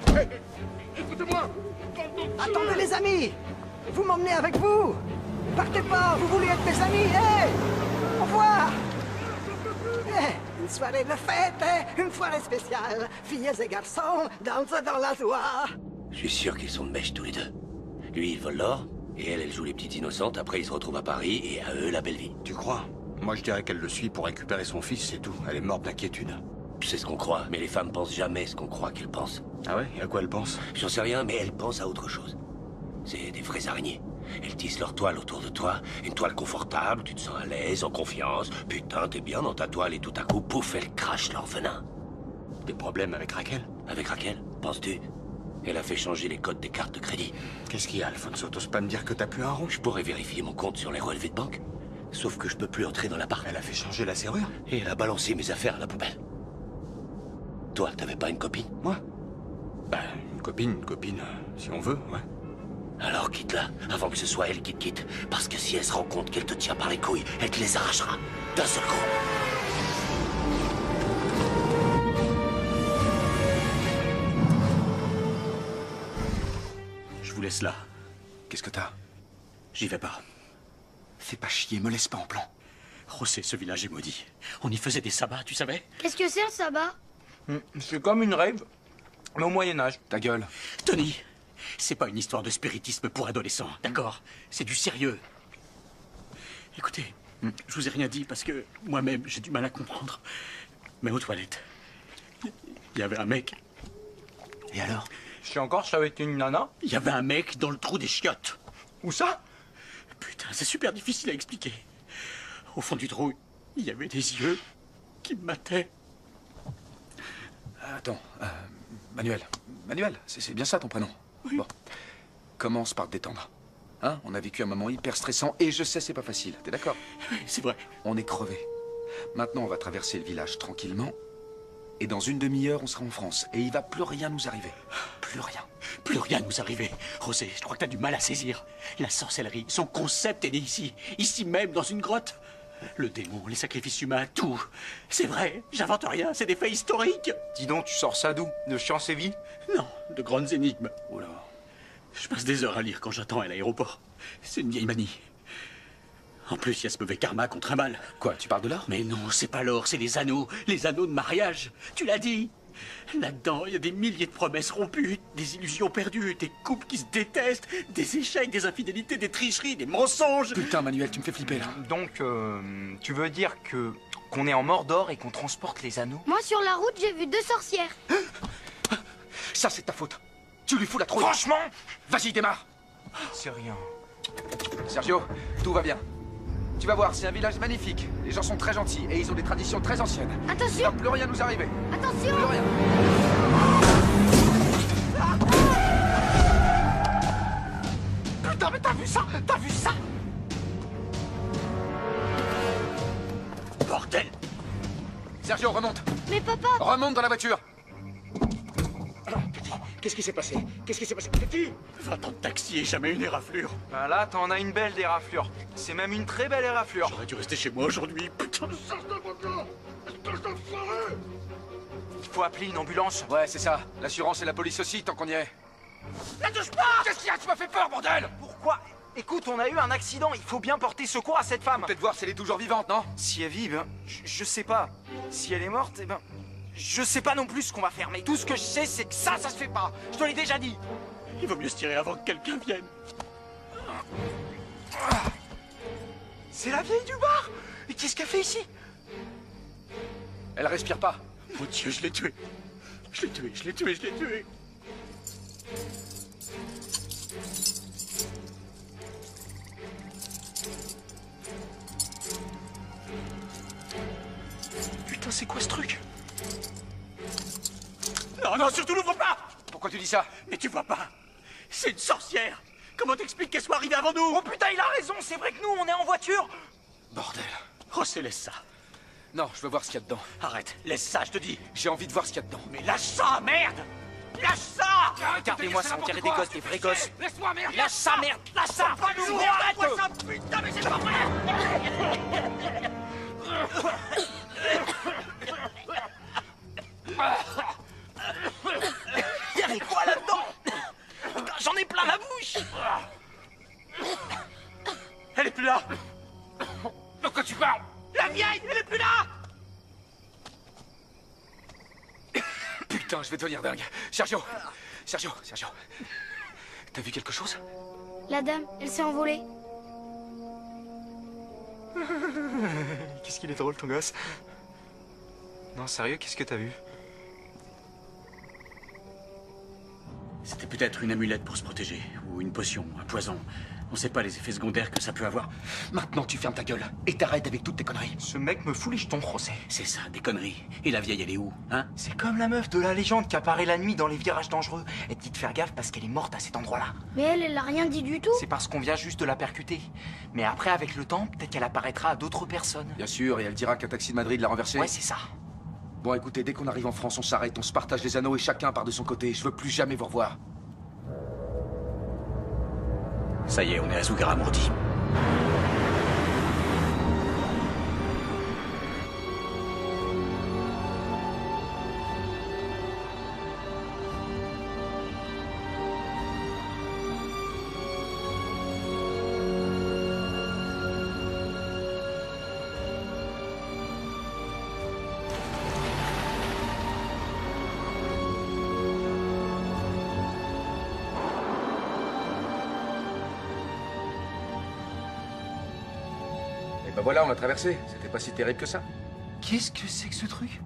S17: Écoutez-moi!
S21: Attendez les amis! Vous m'emmenez avec vous! Partez pas, vous voulez être mes amis, hé! Au revoir! Une soirée de fête, une soirée spéciale. Filles et garçons dansent dans la joie.
S19: Je suis sûr qu'ils sont de mèche tous les deux. Lui, il vole l'or, et elle joue les petites innocentes. Après, ils se retrouvent à Paris, et à eux, la belle vie.
S16: Tu crois? Moi, je dirais qu'elle le suit pour récupérer son fils, c'est tout. Elle est morte d'inquiétude.
S19: C'est ce qu'on croit, mais les femmes pensent jamais ce qu'on croit qu'elles pensent.
S16: Ah ouais? Et à quoi elles pensent?
S19: J'en sais rien, mais elles pensent à autre chose. C'est des vraies araignées. Elles tissent leur toile autour de toi, une toile confortable, tu te sens à l'aise, en confiance. Putain, t'es bien dans ta toile et tout à coup, pouf, elles crachent leur venin.
S16: Des problèmes avec Raquel?
S19: Avec Raquel, penses-tu? Elle a fait changer les codes des cartes de crédit.
S16: Qu'est-ce qu'il y a, Alfonso? T'oses pas me dire que t'as plus un rond?
S19: Je pourrais vérifier mon compte sur les relevés de banque. Sauf que je peux plus entrer dans l'appart.
S16: Elle a fait changer la serrure?
S19: Et elle a balancé mes affaires à la poubelle. Toi, t'avais pas une copine?
S16: Moi? Bah, une copine, si on veut, ouais.
S19: Alors quitte-la, avant que ce soit elle qui te quitte. Parce que si elle se rend compte qu'elle te tient par les couilles, elle te les arrachera. D'un seul coup.
S16: Je vous laisse là.
S3: Qu'est-ce que t'as?
S16: J'y vais pas.
S3: Fais pas chier, me laisse pas en plan.
S16: José, ce village est maudit. On y faisait des sabbats, tu savais?
S7: Qu'est-ce que c'est un sabbat?
S9: C'est comme une rave, mais au Moyen-Âge.
S3: Ta gueule.
S16: Tony, c'est pas une histoire de spiritisme pour adolescents, d'accord? C'est du sérieux. Écoutez, je vous ai rien dit parce que moi-même, j'ai du mal à comprendre. Mais aux toilettes, il y avait un mec.
S3: Et alors?
S9: Je suis encore, je savais que t'es une nana.
S16: Il y avait un mec dans le trou des chiottes.
S9: Où ça?
S16: Putain, c'est super difficile à expliquer. Au fond du trou, il y avait des yeux qui me mataient.
S3: Attends, Manuel. Manuel, c'est bien ça ton prénom? Oui. Bon, commence par te détendre. Hein? On a vécu un moment hyper stressant et je sais c'est pas facile, t'es d'accord?
S16: Oui, c'est vrai.
S3: On est crevé. Maintenant on va traverser le village tranquillement et dans une demi-heure on sera en France et il va plus rien nous arriver. Plus rien.
S16: Plus rien nous arriver. José, je crois que t'as du mal à saisir. La sorcellerie, son concept est né ici. Ici même, dans une grotte. Le démon, les sacrifices humains, tout. C'est vrai, j'invente rien, c'est des faits historiques.
S9: Dis donc, tu sors ça d'où? De Chian-Séville?
S16: Non, de grandes énigmes.
S3: Oula.
S16: Je passe des heures à lire quand j'attends à l'aéroport. C'est une vieille manie. En plus, il y a ce mauvais karma contre un mal.
S3: Quoi, tu parles de l'or?
S16: Mais non, c'est pas l'or, c'est les anneaux de mariage. Tu l'as dit. Là-dedans, il y a des milliers de promesses rompues, des illusions perdues, des couples qui se détestent, des échecs, des infidélités, des tricheries, des mensonges.
S3: Putain, Manuel, tu me fais flipper là.
S9: Donc, tu veux dire qu'on est en Mordor et qu'on transporte les anneaux?
S7: Moi, sur la route, j'ai vu 2 sorcières.
S3: Ça, c'est ta faute. Tu lui fous la trouille.
S9: Franchement?
S3: Vas-y, démarre.
S9: C'est rien.
S3: Sergio, tout va bien. Tu vas voir, c'est un village magnifique. Les gens sont très gentils et ils ont des traditions très anciennes.
S7: Attention!
S3: Il ne va plus rien nous arriver.
S7: Attention!
S3: Plus rien.
S21: Putain, mais t'as vu ça? T'as vu ça?
S16: Bordel!
S3: Sergio, remonte.
S7: Mais papa!
S3: Remonte dans la voiture.
S17: Qu'est-ce qui s'est passé? Qu'est-ce qui s'est passé? Petit!
S16: 20 ans de taxi et jamais une éraflure.
S9: Ben là, t'en as une belle d'éraflure. C'est même une très belle éraflure.
S16: J'aurais dû rester chez moi aujourd'hui, putain.
S9: Il faut appeler une ambulance.
S3: Ouais, c'est ça. L'assurance et la police aussi, tant qu'on y est.
S9: La touche pas!
S3: Qu'est-ce qu'il y a? Tu m'as fait peur, bordel!
S9: Pourquoi? Écoute, on a eu un accident, il faut bien porter secours à cette femme.
S3: Peut-être voir si elle est toujours vivante, non?
S9: Si elle vit, ben, je sais pas. Si elle est morte, eh ben, je sais pas non plus ce qu'on va faire, mais tout ce que je sais, c'est que ça se fait pas. Je te l'ai déjà dit.
S16: Il vaut mieux se tirer avant que quelqu'un vienne.
S9: C'est la vieille du bar. Et qu'est-ce qu'elle fait ici?
S3: Elle respire pas.
S16: Mon Dieu, je l'ai tué. Je l'ai tué, je l'ai tué, je l'ai tué.
S9: Putain, c'est quoi ce truc?
S16: Non, non, surtout l'ouvre pas!
S3: Pourquoi tu dis ça?
S16: Mais tu vois pas? C'est une sorcière! Comment t'expliques qu'elle soit arrivée avant nous?
S9: Oh putain, il a raison, c'est vrai que nous, on est en voiture!
S3: Bordel.
S16: Rossé, laisse ça.
S3: Non, je veux voir ce qu'il y a dedans.
S16: Arrête, laisse ça, je te dis.
S3: J'ai envie de voir ce qu'il y a dedans.
S16: Mais lâche ça, merde! Lâche ça!
S9: Regardez-moi ça, on dirait des gosses, des vrais gosses.
S12: Laisse-moi, merde!
S9: Lâche ça, merde! Lâche ça!
S16: Pas nous! Arrête-toi ça! Putain, mais c'est pas vrai!
S9: Y'avait quoi là-dedans? Putain, j'en ai plein la bouche!
S16: Elle est plus là!
S12: De quoi tu parles?
S16: La vieille, elle est plus là!
S3: Putain, je vais devenir dingue. Sergio! Sergio! T'as vu quelque chose?
S7: La dame, elle s'est envolée.
S9: Qu'est-ce qu'il est drôle, ton gosse. Non, sérieux, qu'est-ce que t'as vu?
S16: C'était peut-être une amulette pour se protéger, ou une potion, un poison. On sait pas les effets secondaires que ça peut avoir.
S3: Maintenant, tu fermes ta gueule et t'arrêtes avec toutes tes conneries.
S9: Ce mec me fout les jetons, José.
S16: C'est ça, des conneries. Et la vieille, elle est où, hein?
S9: C'est comme la meuf de la légende qui apparaît la nuit dans les virages dangereux. Elle te dit de faire gaffe parce qu'elle est morte à cet endroit-là.
S7: Mais elle a rien dit du tout.
S9: C'est parce qu'on vient juste de la percuter. Mais après, avec le temps, peut-être qu'elle apparaîtra à d'autres personnes.
S3: Bien sûr, et elle dira qu'un taxi de Madrid l'a renversée.
S9: Ouais, c'est ça.
S3: Bon, écoutez, dès qu'on arrive en France, on s'arrête, on se partage les anneaux et chacun part de son côté. Je veux plus jamais vous revoir.
S16: Ça y est, on est à Zugarramurdi.
S3: Ben voilà, on a traversé. C'était pas si terrible que ça.
S9: Qu'est-ce que c'est que ce truc?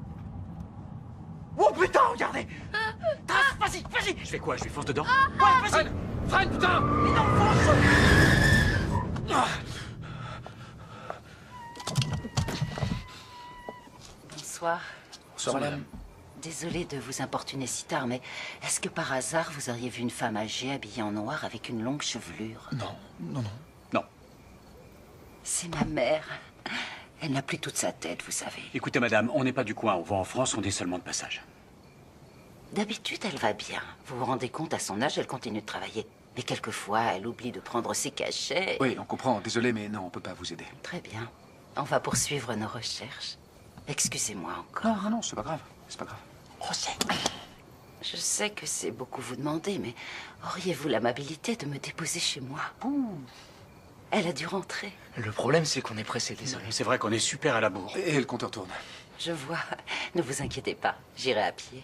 S9: Oh putain, regardez! Trace, vas-y, vas-y!
S16: Je fais quoi? Je lui fonce dedans?
S9: Ouais, vas-y!
S3: Freine, putain!
S9: Mais non, fonce!
S2: Bonsoir.
S3: Bonsoir, madame.
S2: Désolée de vous importuner si tard, mais est-ce que par hasard vous auriez vu une femme âgée habillée en noir avec une longue chevelure?
S3: Non, non, non.
S16: Non.
S2: C'est ma mère. Elle n'a plus toute sa tête, vous savez.
S16: Écoutez, madame, on n'est pas du coin. On va en France, on est seulement de passage.
S2: D'habitude, elle va bien. Vous vous rendez compte, à son âge, elle continue de travailler. Mais quelquefois, elle oublie de prendre ses cachets.
S3: Oui, on comprend. Désolé, mais non, on peut pas vous aider.
S2: Très bien. On va poursuivre nos recherches. Excusez-moi encore.
S3: Non, non, non, c'est pas grave. C'est pas grave.
S2: José, je sais que c'est beaucoup vous demander, mais auriez-vous l'amabilité de me déposer chez moi? Elle a dû rentrer.
S9: Le problème, c'est qu'on est pressé, désolé.
S16: C'est vrai qu'on est super à la bourre.
S3: Et le compteur tourne.
S2: Je vois. Ne vous inquiétez pas, j'irai à pied.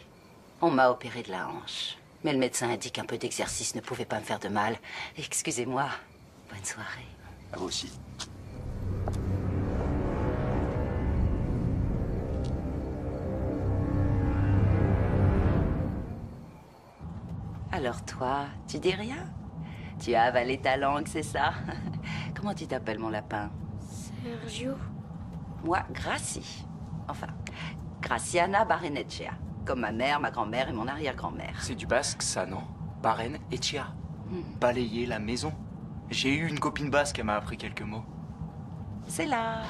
S2: On m'a opéré de la hanche. Mais le médecin a dit qu'un peu d'exercice ne pouvait pas me faire de mal. Excusez-moi. Bonne soirée.
S3: À vous aussi.
S2: Alors toi, tu dis rien? Tu as avalé ta langue, c'est ça? Comment tu t'appelles, mon lapin?
S7: Sergio.
S2: Moi, Gracie. Enfin, Graciana Barrenetxea. Comme ma mère, ma grand-mère et mon arrière-grand-mère.
S9: C'est du basque, ça, non? Barren et Chia. Balayer la maison. J'ai eu une copine basque, elle m'a appris quelques mots.
S2: C'est là.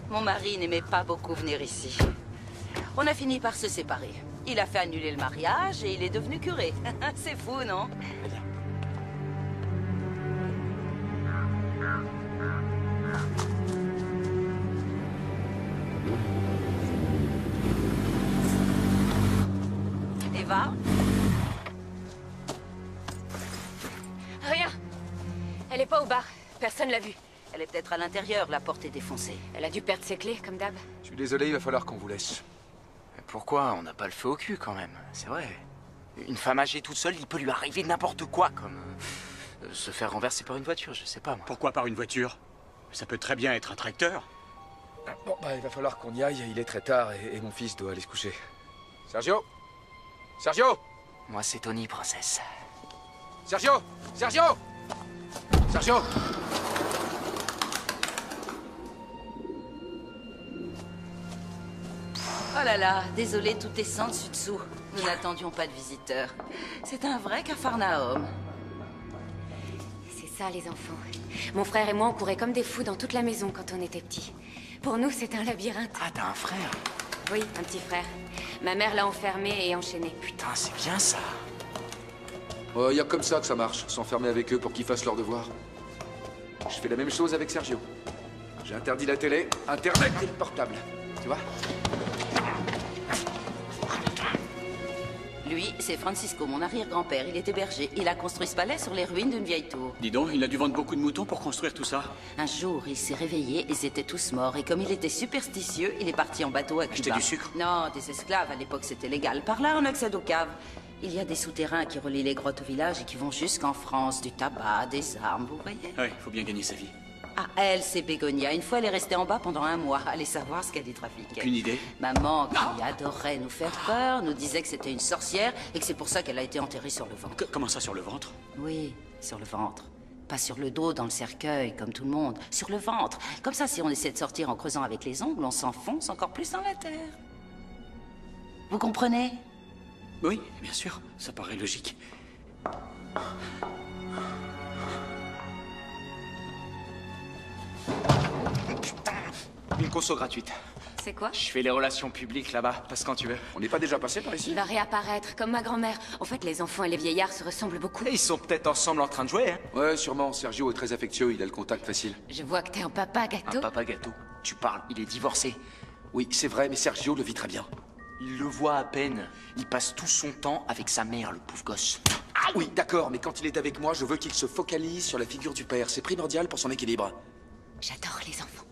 S2: Mon mari n'aimait pas beaucoup venir ici. On a fini par se séparer. Il a fait annuler le mariage et il est devenu curé. C'est fou, non? Eva?
S4: Rien. Elle est pas au bar. Personne l'a vue.
S2: Elle est peut-être à l'intérieur, la porte est défoncée.
S4: Elle a dû perdre ses clés, comme d'hab.
S3: Je suis désolé, il va falloir qu'on vous laisse.
S9: Mais pourquoi? On n'a pas le feu au cul, quand même. C'est vrai. Une femme âgée toute seule, il peut lui arriver n'importe quoi, comme... se faire renverser par une voiture, je sais pas, moi.
S16: Pourquoi par une voiture? Ça peut très bien être un tracteur.
S3: Bon, bah, il va falloir qu'on y aille. Il est très tard et mon fils doit aller se coucher. Sergio? Sergio?
S9: Moi, c'est Tony, princesse.
S3: Sergio! Sergio! Sergio!
S2: Oh là là, désolé, tout est sans dessus-dessous. Nous n'attendions pas de visiteurs. C'est un vrai capharnaüm.
S4: C'est ça, les enfants. Mon frère et moi, on courait comme des fous dans toute la maison quand on était petits. Pour nous, c'est un labyrinthe.
S9: Ah, t'as un frère?
S4: Oui, un petit frère. Ma mère l'a enfermé et enchaîné.
S9: Putain, c'est bien ça.
S3: Y a comme ça que ça marche, s'enfermer avec eux pour qu'ils fassent leurs devoirs. Je fais la même chose avec Sergio. J'ai interdit la télé, Internet et le portable. Tu vois?
S2: Lui, c'est Francisco, mon arrière-grand-père. Il était berger. Il a construit ce palais sur les ruines d'une vieille tour.
S16: Dis donc, il a dû vendre beaucoup de moutons pour construire tout ça.
S2: Un jour, il s'est réveillé, ils étaient tous morts. Et comme il était superstitieux, il est parti en bateau à Cuba.
S9: Acheter du sucre?
S2: Non, des esclaves. À l'époque, c'était légal. Par là, on accède aux caves. Il y a des souterrains qui relient les grottes au village et qui vont jusqu'en France. Du tabac, des armes, vous voyez?
S16: Ouais, faut bien gagner sa vie.
S2: Ah, elle, c'est Bégonia. Une fois, elle est restée en bas pendant 1 mois. Allez savoir ce qu'elle y trafiquait.
S16: Aucune idée.
S2: Maman, qui adorait nous faire peur, nous disait que c'était une sorcière et que c'est pour ça qu'elle a été enterrée sur le ventre.
S16: Comment ça, sur le ventre?
S2: Oui, sur le ventre. Pas sur le dos, dans le cercueil, comme tout le monde. Sur le ventre. Comme ça, si on essaie de sortir en creusant avec les ongles, on s'enfonce encore plus dans la terre. Vous comprenez?
S16: Oui, bien sûr. Ça paraît logique.
S9: Une conso gratuite.
S4: C'est quoi?
S9: Je fais les relations publiques là-bas, passe quand tu veux.
S3: On n'est pas déjà passé par ici?
S4: Il va réapparaître, comme ma grand-mère. En fait, les enfants et les vieillards se ressemblent beaucoup.
S9: Et ils sont peut-être ensemble en train de jouer, hein?
S3: Ouais, sûrement. Sergio est très affectueux, il a le contact facile.
S4: Je vois que t'es un papa gâteau.
S9: Un papa gâteau? Tu parles, il est divorcé.
S3: Oui, c'est vrai, mais Sergio le vit très bien.
S9: Il le voit à peine. Il passe tout son temps avec sa mère, le pauvre gosse.
S3: Oui, d'accord, mais quand il est avec moi, je veux qu'il se focalise sur la figure du père. C'est primordial pour son équilibre.
S4: J'adore les enfants.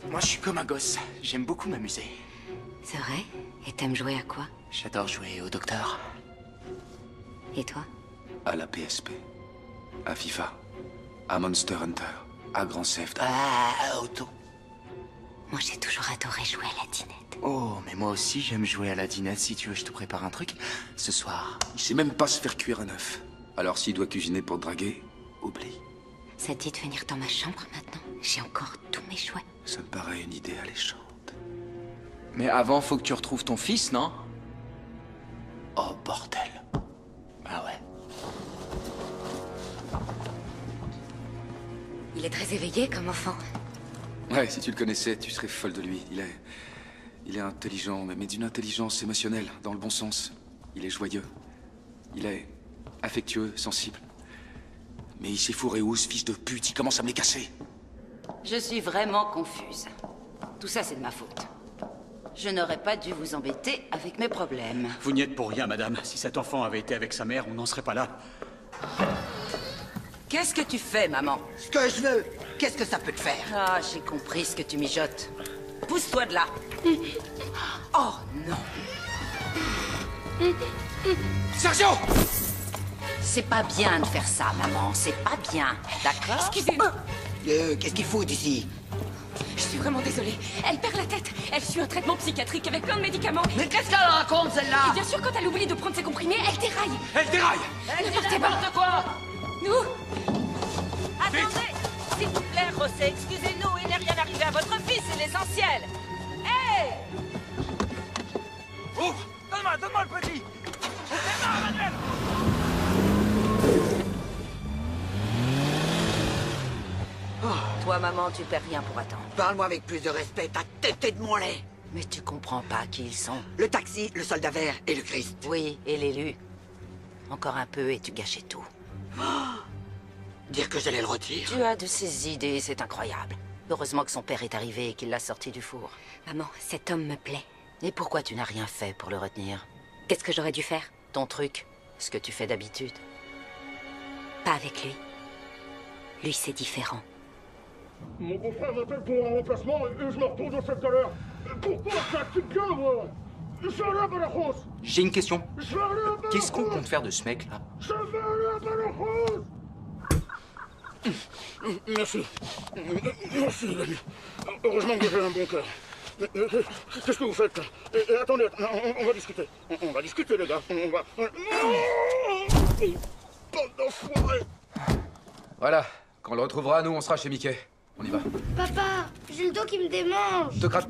S9: Moi, je suis comme un gosse. J'aime beaucoup m'amuser.
S4: C'est vrai? Et t'aimes jouer à quoi?
S9: J'adore jouer au docteur.
S4: Et toi?
S3: À la PSP. À FIFA. À Monster Hunter. À Grand Theft.
S9: À Auto.
S4: Moi, j'ai toujours adoré jouer à la dinette.
S9: Oh, mais moi aussi, j'aime jouer à la dinette. Si tu veux, je te prépare un truc. Ce soir.
S3: Il sait même pas se faire cuire un œuf. Alors s'il doit cuisiner pour draguer, oublie.
S4: Ça te dit de venir dans ma chambre maintenant? J'ai encore tous mes jouets.
S3: Ça me paraît une idée alléchante.
S9: Mais avant, faut que tu retrouves ton fils, non? Oh, bordel. Ah ouais.
S4: Il est très éveillé comme enfant.
S3: Ouais, si tu le connaissais, tu serais folle de lui. Il est intelligent, mais d'une intelligence émotionnelle, dans le bon sens. Il est joyeux. Il est affectueux, sensible. Mais il s'est fourré où, ce fils de pute? Il commence à me les casser.
S2: Je suis vraiment confuse. Tout ça, c'est de ma faute. Je n'aurais pas dû vous embêter avec mes problèmes.
S16: Vous n'y êtes pour rien, madame. Si cet enfant avait été avec sa mère, on n'en serait pas là.
S2: Qu'est-ce que tu fais, maman?
S21: Ce que je veux. Qu'est-ce que ça peut te faire?
S2: Ah, j'ai compris ce que tu mijotes. Pousse-toi de là. Oh, non.
S3: Sergio!
S2: C'est pas bien de faire ça, maman. C'est pas bien. D'accord?
S4: Excusez-moi.
S21: Qu'est-ce qu'il faut d'ici?
S4: Je suis vraiment désolée. Elle perd la tête. Elle suit un traitement psychiatrique avec plein de médicaments.
S21: Mais qu'est-ce qu'elle raconte, celle-là?
S4: Et bien sûr, quand elle oublie de prendre ses comprimés, elle déraille.
S3: Elle déraille!
S4: Elle dit n'importe quoi. Nous?
S2: Attendez! S'il vous plaît, José, excusez-nous, il n'est rien arrivé à votre fils, c'est l'essentiel. Hé!
S12: Ouvre! Donne-moi le petit! Ouvre-moi, Manuel!
S2: Toi, maman, tu perds rien pour attendre.
S21: Parle-moi avec plus de respect, ta tête est de mon lait.
S2: Mais tu comprends pas qui ils sont.
S21: Le taxi, le soldat vert et le Christ.
S2: Oui, et l'élu. Encore un peu et tu gâchais tout.
S21: Dire que j'allais le retirer.
S2: Tu as de ces idées, c'est incroyable. Heureusement que son père est arrivé et qu'il l'a sorti du four.
S4: Maman, cet homme me plaît.
S2: Et pourquoi tu n'as rien fait pour le retenir?
S4: Qu'est-ce que j'aurais dû faire?
S2: Ton truc, ce que tu fais d'habitude.
S4: Pas avec lui. Lui, c'est différent.
S17: Mon beau-frère m'appelle pour un remplacement et je me retourne dans cette galère. Pourquoi ça te bien, moi? Je vais aller à Badajoz.
S9: J'ai une question.
S17: Je vais aller à Badajoz.
S9: Qu'est-ce qu'on compte faire de ce mec-là?
S17: Je vais aller à Badajoz. Merci. Merci, l'ami. Heureusement que j'ai un bon cœur. Qu'est-ce que vous faites? Et attendez, on va discuter. On va discuter, les gars. On va... Bande d'enfoirés.
S3: Voilà. Quand on le retrouvera, nous, on sera chez Mickey. On y va.
S7: Papa, j'ai le dos qui me démange.
S3: Te gratte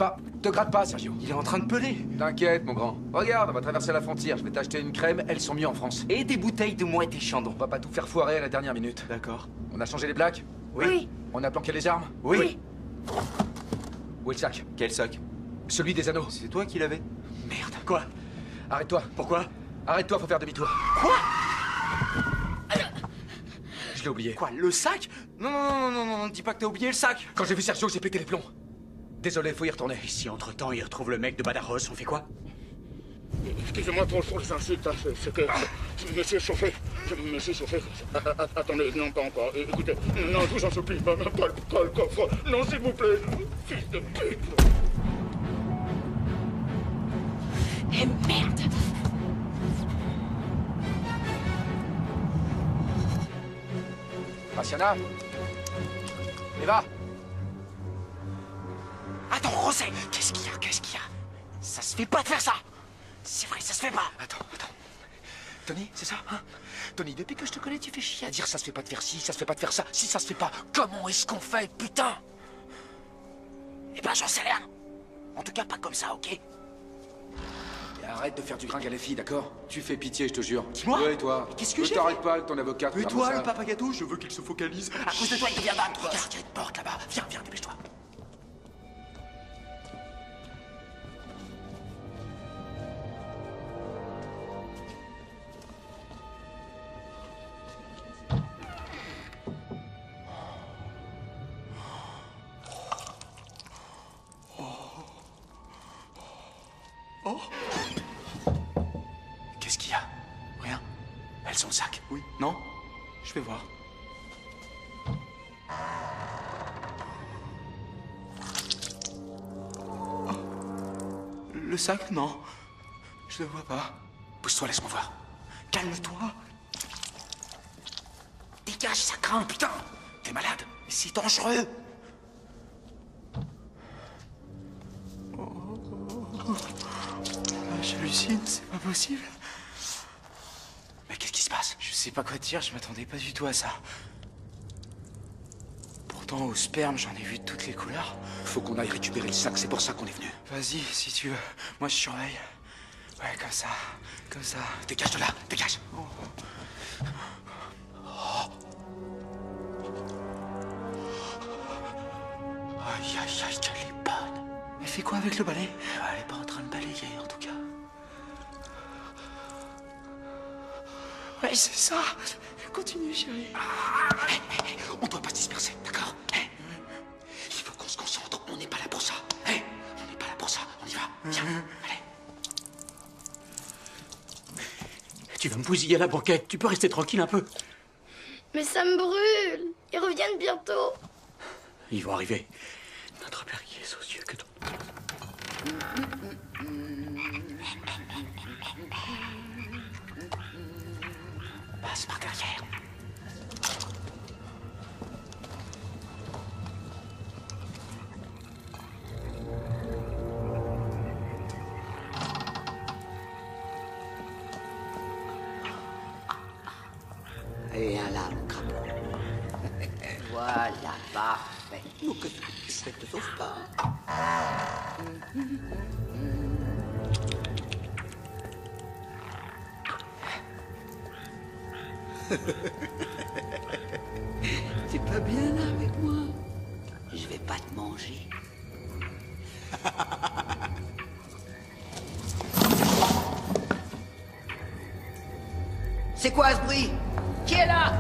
S3: pas, Sergio.
S9: Il est en train de peler.
S3: T'inquiète, mon grand. Regarde, on va traverser la frontière. Je vais t'acheter une crème, elles sont mieux en France.
S9: Et des bouteilles de Moët et Chandon.
S3: On va pas tout faire foirer à la dernière minute.
S9: D'accord.
S3: On a changé les plaques?
S7: Oui.
S3: On a planqué les armes?
S9: Oui.
S3: Où est le sac?
S9: Quel sac?
S3: Celui des anneaux.
S9: C'est toi qui l'avais?
S3: Merde.
S9: Quoi?
S3: Arrête-toi.
S9: Pourquoi?
S3: Arrête-toi, faut faire demi-tour.
S9: Quoi?
S3: Je l'ai oublié.
S9: Quoi, le sac? Non, dis pas que t'as oublié le sac.
S3: Quand j'ai vu Sergio, j'ai pété les plombs. Désolé, faut y retourner.
S16: Et si entre-temps il retrouve le mec de Badajoz, on fait quoi?
S17: Excusez-moi pour les insultes, hein. C'est que je me suis chauffé. Attendez, non, pas encore. Écoutez, non, je vous en supplie, pas le coffre. Non, s'il vous plaît, fils de pute.
S2: Eh merde!
S3: Graciana? Eva?
S9: Attends, José, qu'est-ce qu'il y a? Ça se fait pas de faire ça. C'est vrai, ça se fait pas.
S3: Attends. Tony, c'est ça, hein? Tony, depuis que je te connais, tu fais chier à dire ça se fait pas de faire ci, ça se fait pas de faire ça. Si ça se fait pas, comment est-ce qu'on fait, putain?
S21: Eh ben, j'en sais rien. En tout cas, pas comme ça, ok?
S3: Et arrête de faire du gringue à les filles, d'accord? Tu fais pitié, je te jure.
S9: Dis-moi.
S3: Ouais, toi.
S9: Qu'est-ce que j'ai
S3: t'arrête pas avec ton avocat.
S9: Et toi, le papa gâteau, je veux qu'il se focalise.
S21: À cause de toi, il devient dingue. Regarde,
S3: il y a une porte là-bas. Viens, dépêche-toi. Qu'est-ce qu'il y a? Rien? Elles sont le sac?
S9: Oui. Non? Je vais voir. Oh. Le sac? Non. Je le vois pas.
S3: Pousse-toi, laisse-moi voir.
S9: Calme-toi.
S21: Dégage, ça craint, putain.
S3: T'es malade?
S21: C'est dangereux.
S9: J'hallucine, c'est pas possible.
S3: Mais qu'est-ce qui se passe?
S9: Je sais pas quoi dire, je m'attendais pas du tout à ça. Pourtant, au sperme, j'en ai vu de toutes les couleurs.
S3: Faut qu'on aille récupérer le sac, c'est pour ça qu'on est venu.
S9: Vas-y, si tu veux. Moi, je surveille. Ouais, comme ça.
S3: Dégage de là, dégage. Aïe, qu'elle est bonne.
S9: Elle fait quoi avec le balai?
S3: Elle est pas en train de balayer, en tout cas.
S9: Ouais, c'est ça. Continue, chérie.
S3: On doit pas se disperser, d'accord? Il faut qu'on se concentre, on n'est pas là pour ça. On n'est pas là pour ça, on y va. Viens, allez.
S16: Tu vas me bousiller la banquette, tu peux rester tranquille un peu.
S7: Mais ça me brûle. Ils reviennent bientôt.
S16: Ils vont arriver. Notre Père qui est aux cieux, que ton...
S21: Passe par derrière.
S1: Viens là, mon crapaud. Voilà, parfait. Nous, que ça te sauve pas. T'es pas bien là avec moi? Je vais pas te manger. C'est quoi ce bruit? Qui est là?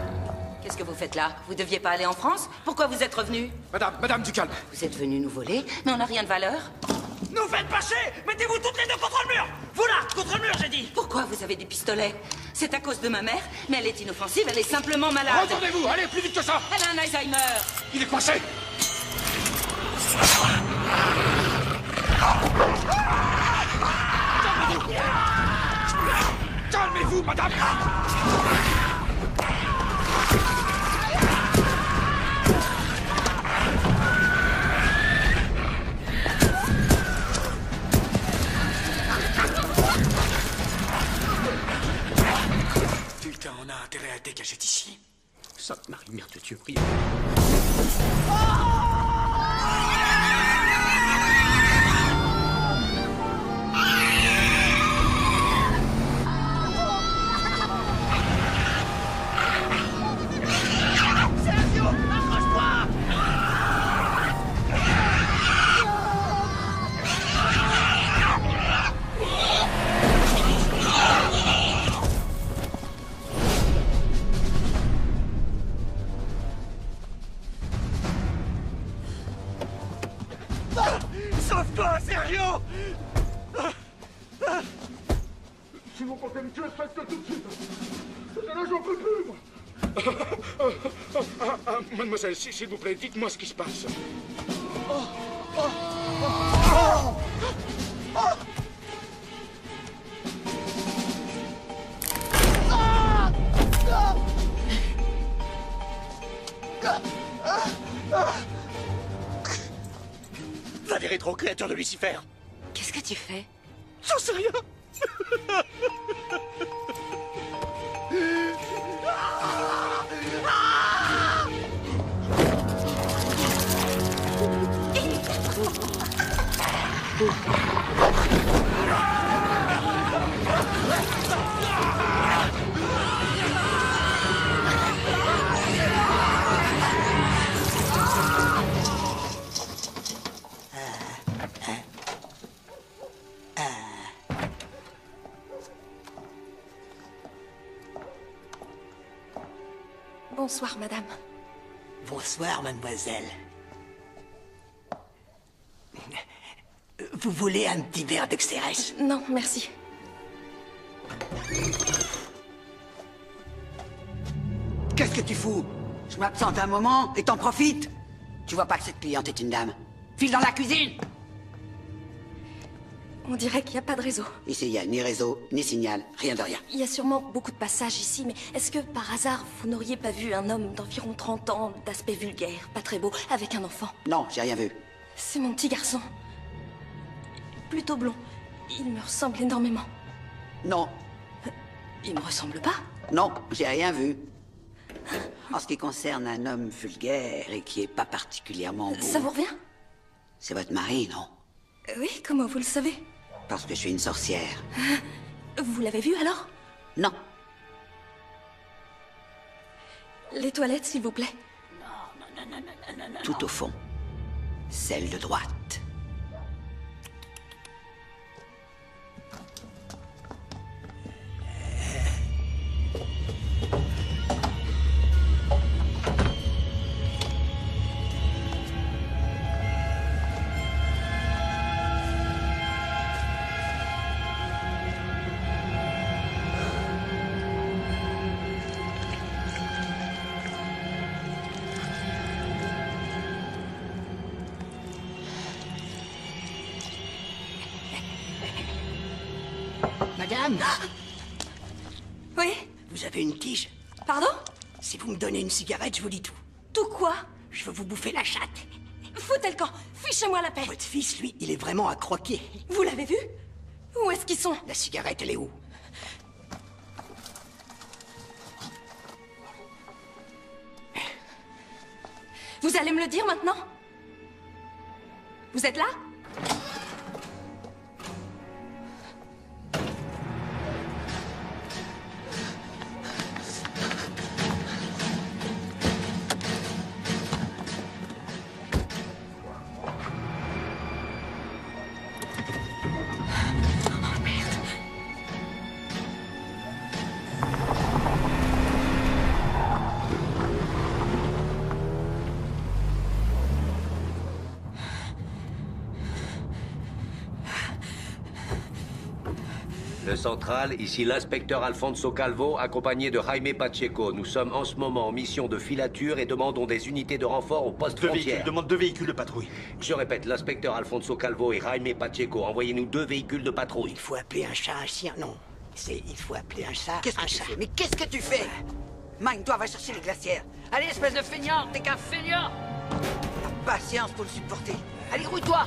S2: Qu'est-ce que vous faites là? Vous deviez pas aller en France? Pourquoi vous êtes revenu?
S3: Madame, du calme.
S2: Vous êtes venu nous voler, mais on n'a rien de valeur.
S9: Nous faites pas chier! Mettez-vous toutes les deux contre le mur! Vous là, contre le mur, j'ai dit!
S2: Pourquoi vous avez des pistolets? C'est à cause de ma mère, mais elle est inoffensive, elle est simplement malade.
S12: Retournez-vous, allez, plus vite que ça!
S2: Elle a un Alzheimer.
S12: Il est coincé! Calmez-vous, madame!
S21: Putain, on a intérêt à dégager d'ici.
S19: Sainte Marie, mère de Dieu, prie.
S21: Sergio, accroche-toi!
S17: Sauve-toi, Sergio! Si vous comptez me tuer, faites-le tout de suite. Là, j'en peux plus, moi.
S12: Mademoiselle, s'il vous plaît, dites-moi ce qui se passe.
S21: Va des rétro-créatures de Lucifer!
S2: Qu'est-ce que tu fais?
S21: J'en sais rien!
S8: Bonsoir, madame.
S21: Bonsoir, mademoiselle. Vous voulez un petit verre d'Excérès?
S8: Non, merci.
S21: Qu'est-ce que tu fous?
S1: Je m'absente un moment et t'en profites. Tu vois pas que cette cliente est une dame? File dans la cuisine.
S8: On dirait qu'il n'y a pas de réseau.
S1: Ici, il n'y a ni réseau, ni signal, rien de rien.
S8: Il y a sûrement beaucoup de passages ici, mais est-ce que, par hasard, vous n'auriez pas vu un homme d'environ 30 ans, d'aspect vulgaire, pas très beau, avec un enfant?
S1: Non, j'ai rien vu.
S8: C'est mon petit garçon. Plutôt blond. Il me ressemble énormément.
S1: Non.
S8: Il me ressemble pas?
S1: Non, j'ai rien vu. En ce qui concerne un homme vulgaire et qui est pas particulièrement beau...
S8: Ça vous revient?
S1: C'est votre mari, non?
S8: Oui, comment vous le savez?
S1: Parce que je suis une sorcière.
S8: Vous l'avez vu alors?
S1: Non.
S8: Les toilettes, s'il vous plaît.
S1: Tout au fond. Celle de droite.
S21: Madame?
S8: Oui?
S21: Vous avez une tige?
S8: Pardon?
S21: Si vous me donnez une cigarette, je vous dis tout.
S8: Tout quoi?
S21: Je veux vous bouffer la chatte.
S8: Foutez le camp! Fichez-moi la paix!
S21: Votre fils, lui, il est vraiment à croquer.
S8: Vous l'avez vu? Où est-ce qu'ils sont?
S21: La cigarette, elle est où?
S8: Vous allez me le dire maintenant? Vous êtes là?
S19: Le central, ici l'inspecteur Alfonso Calvo, accompagné de Jaime Pacheco. Nous sommes en ce moment en mission de filature et demandons des unités de renfort au poste frontière.
S16: Demande 2 véhicules de patrouille.
S19: Je répète, l'inspecteur Alfonso Calvo et Jaime Pacheco, envoyez-nous 2 véhicules de patrouille.
S21: Il faut appeler un chat un chien, non. Il faut appeler un chat
S1: Qu'est-ce que
S21: un
S1: tu
S21: chat.
S1: fais? Mais qu'est-ce que tu fais? Mine, toi, va chercher les glacières. Allez, espèce de feignant, t'es qu'un feignant. T'as patience pour le supporter. Allez, rouille-toi.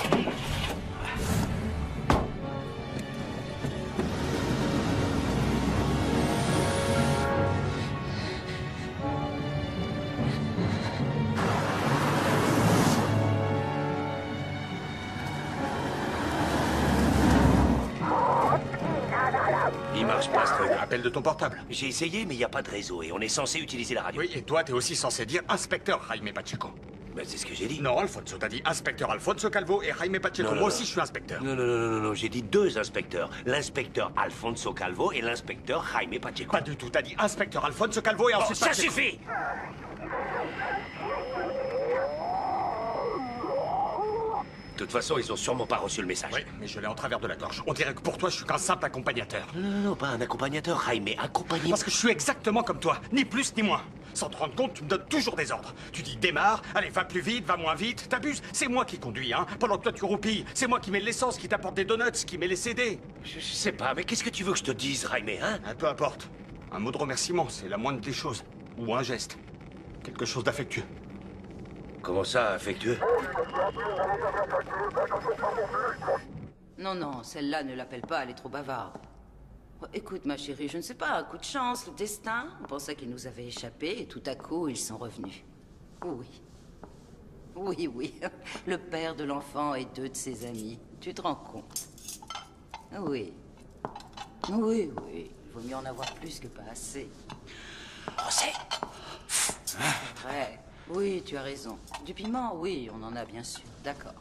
S19: Il marche pas ce truc.
S16: Appelle de ton portable.
S19: J'ai essayé, mais il n'y a pas de réseau et on est censé utiliser la radio.
S16: Oui, et toi, t'es aussi censé dire inspecteur Jaime Pacheco.
S19: Ben, c'est ce que j'ai dit.
S16: Non, Alfonso, t'as dit inspecteur Alfonso Calvo et Jaime Pacheco. Moi aussi, je suis inspecteur.
S19: Non, j'ai dit 2 inspecteurs. L'inspecteur Alfonso Calvo et l'inspecteur Jaime Pacheco.
S16: Pas du tout, t'as dit inspecteur Alfonso Calvo et ensuite
S19: ça
S16: Pacheco.
S19: suffit! De toute façon, ils ont sûrement pas reçu le message.
S16: Oui, mais je l'ai en travers de la gorge. On dirait que pour toi, je suis qu'un simple accompagnateur.
S19: Non, pas un accompagnateur, Jaime, accompagné.
S16: Parce que je suis exactement comme toi, ni plus ni moins. Sans te rendre compte, tu me donnes toujours des ordres. Tu dis démarre, allez, va plus vite, va moins vite. T'abuses, c'est moi qui conduis, hein. Pendant que toi tu roupilles, c'est moi qui mets l'essence, qui t'apporte des donuts, qui met les CD.
S19: Je sais pas, mais qu'est-ce que tu veux que je te dise, Jaime, hein?
S16: Peu importe. Un mot de remerciement, c'est la moindre des choses. Ou un geste. Quelque chose d'affectueux.
S19: Comment ça, affectueux?
S2: Non, celle-là, ne l'appelle pas, elle est trop bavarde. Oh, écoute, ma chérie, je ne sais pas, un coup de chance, le destin. On pensait qu'ils nous avaient échappé et tout à coup, ils sont revenus. Oui. Le père de l'enfant et 2 de ses amis. Tu te rends compte? Oui. Il vaut mieux en avoir plus que pas assez.
S21: José.
S2: Ouais. Oui, tu as raison. Du piment, oui, on en a bien sûr. D'accord.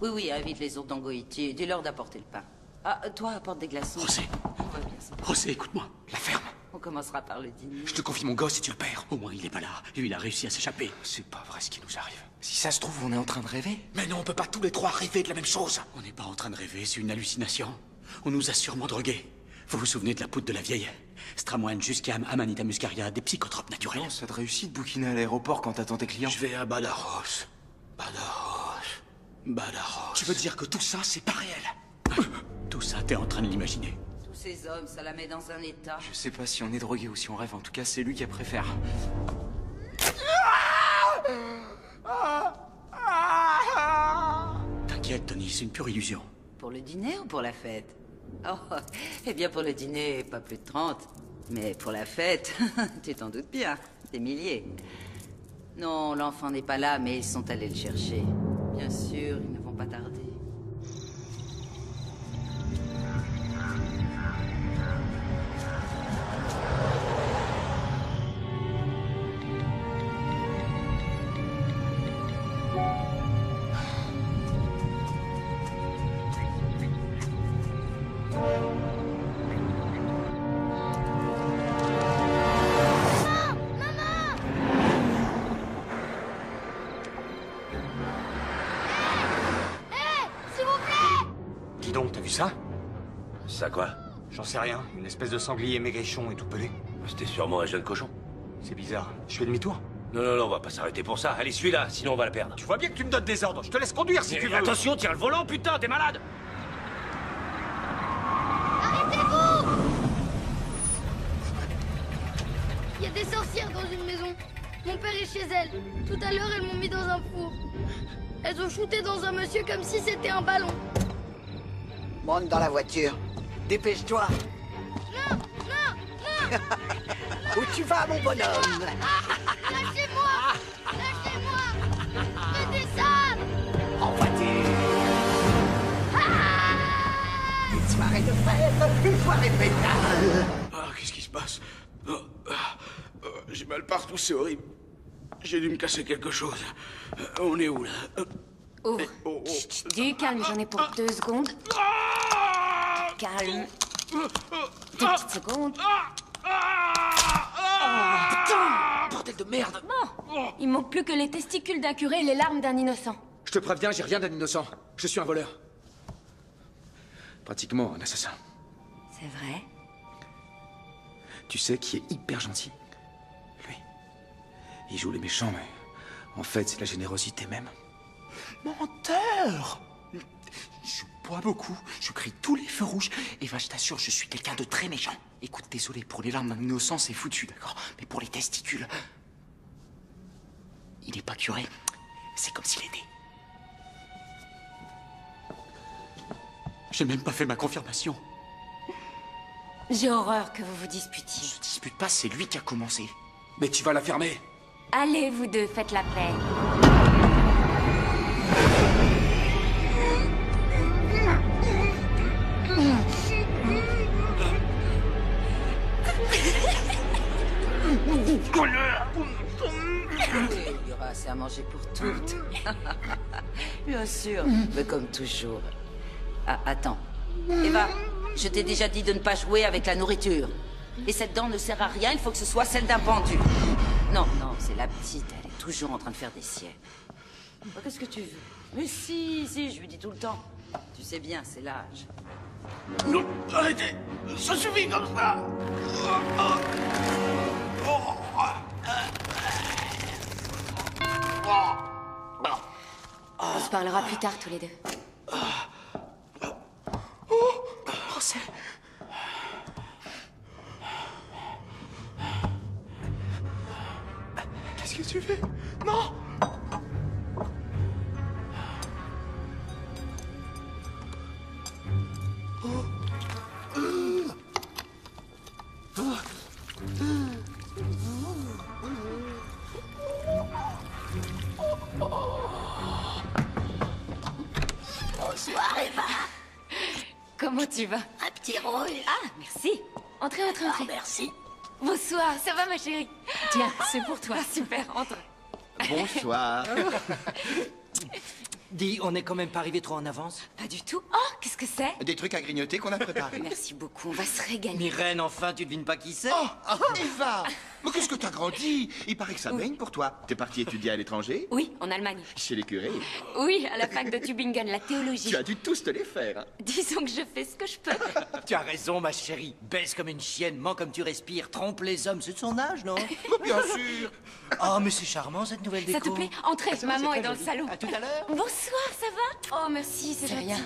S2: Oui, invite les autres dans Goïti et dis-leur d'apporter le pain. Ah, toi, apporte des glaçons.
S15: José.
S2: On va bien ça.
S15: José, écoute-moi. La ferme.
S2: On commencera par le dîner.
S15: Je te confie mon gosse et tu le perds. Au moins, il est pas là. Lui, il a réussi à s'échapper. C'est pas vrai ce qui nous arrive.
S3: Si ça se trouve, on est en train de rêver.
S15: Mais non, on peut pas tous les 3 rêver de la même chose. On n'est pas en train de rêver, c'est une hallucination. On nous a sûrement drogués. Vous vous souvenez de la poudre de la vieille? Stramoine, Jusquiam, Amanita muscaria, des psychotropes naturels.
S3: Non, ça te réussit de bouquiner à l'aéroport quand t'attends tes clients.
S15: Je vais à Badajoz. Badajoz. Tu veux dire que tout ça, c'est pas réel? Tout ça, t'es en train de l'imaginer.
S2: Tous ces hommes, ça la met dans un état.
S3: Je sais pas si on est drogué ou si on rêve. En tout cas, c'est lui qui préfère.
S15: T'inquiète, Tony, c'est une pure illusion.
S2: Pour le dîner ou pour la fête? Oh, eh bien pour le dîner, pas plus de 30. Mais pour la fête, tu t'en doutes bien, des milliers. Non, l'enfant n'est pas là, mais ils sont allés le chercher. Bien sûr, ils ne vont pas tarder.
S16: Dis donc, t'as vu ça?
S19: Ça quoi?
S16: J'en sais rien. Une espèce de sanglier maigrichon et tout pelé.
S19: C'était sûrement un jeune cochon.
S16: C'est bizarre. Je fais demi-tour?
S19: Non, on va pas s'arrêter pour ça. Allez, suis-là, sinon on va la perdre.
S16: Tu vois bien que tu me donnes des ordres. Je te laisse conduire si tu veux.
S19: Attention, tiens le volant, putain, t'es malade!
S7: Arrêtez-vous! Il y a des sorcières dans une maison. Mon père est chez elles. Tout à l'heure, elles m'ont mis dans un four. Elles ont shooté dans un monsieur comme si c'était un ballon.
S1: Monte dans la voiture. Dépêche-toi.
S7: Non.
S21: Où tu vas, mon bonhomme?
S7: Lâchez-moi! Je vais descendre!
S21: En voiture. Une soirée de fête, une soirée pétale.
S15: Qu'est-ce qui se passe? J'ai mal partout, c'est horrible. J'ai dû me casser quelque chose. On est où, là?
S4: Ouvre. Chut, du calme, j'en ai pour 2 secondes. Calme. 2 petites secondes. Putain!
S3: Bordel de merde!
S4: Bon, il manque plus que les testicules d'un curé et les larmes d'un innocent.
S3: Je te préviens, j'ai rien d'un innocent. Je suis un voleur. Pratiquement un assassin.
S4: C'est vrai?
S3: Tu sais qui est hyper gentil? Lui. Il joue les méchants, mais en fait, c'est la générosité même.
S15: Menteur! Je bois beaucoup, je crie tous les feux rouges, et je t'assure, je suis quelqu'un de très méchant. Écoute, désolé, pour les larmes d'un innocent, c'est foutu, d'accord? Mais pour les testicules... Il n'est pas curé, c'est comme s'il était. J'ai même pas fait ma confirmation.
S4: J'ai horreur que vous vous disputiez.
S15: Je dispute pas, c'est lui qui a commencé.
S3: Mais tu vas la fermer.
S4: Allez, vous deux, faites la paix.
S2: Il y aura assez à manger pour toutes. Bien sûr, mais comme toujours. Ah, attends. Eva, je t'ai déjà dit de ne pas jouer avec la nourriture. Et cette dent ne sert à rien, il faut que ce soit celle d'un pendu. Non, non, c'est la petite, elle est toujours en train de faire des siennes. Qu'est-ce que tu veux? Mais si, je lui dis tout le temps. Tu sais bien, c'est l'âge.
S12: Non, arrêtez! Ça suffit comme ça!
S4: On se parlera plus tard, tous les deux.
S15: C'est... Qu'est-ce que tu fais? Non!
S5: Bonsoir, Eva.
S4: Comment tu vas?
S5: Un petit rôle.
S4: Ah, merci. Entrez, entrez, entrez.
S5: Merci.
S4: Bonsoir, ça va ma chérie? Tiens, c'est pour toi. Super, entre.
S10: Bonsoir.
S11: Dis, on n'est quand même pas arrivé trop en avance?
S4: Pas du tout. Oh, qu'est-ce que c'est?
S10: Des trucs à grignoter qu'on a préparés.
S4: Merci beaucoup, on va se régaler.
S11: Myrène, enfin, tu devines pas qui c'est?
S10: Oh, Eva! Mais qu'est-ce que t'as grandi? Il paraît que ça baigne pour toi. T'es parti étudier à l'étranger?
S4: Oui, en Allemagne.
S10: Chez les curés?
S4: Oui, à la fac de Tübingen, la théologie.
S10: Tu as dû tous te les faire. Hein.
S4: Disons que je fais ce que je peux.
S11: Tu as raison, ma chérie. Baisse comme une chienne, ment comme tu respires, trompe les hommes. C'est de son âge, non?
S10: Bien sûr.
S11: Oh, mais c'est charmant, cette nouvelle déco.
S4: Ça te plaît? Entrez,
S10: c'est
S4: maman
S10: très
S4: est dans le
S10: joli.
S4: salon.
S11: À tout à l'heure.
S4: Bonsoir, ça va? Oh, merci, c'est
S2: rien.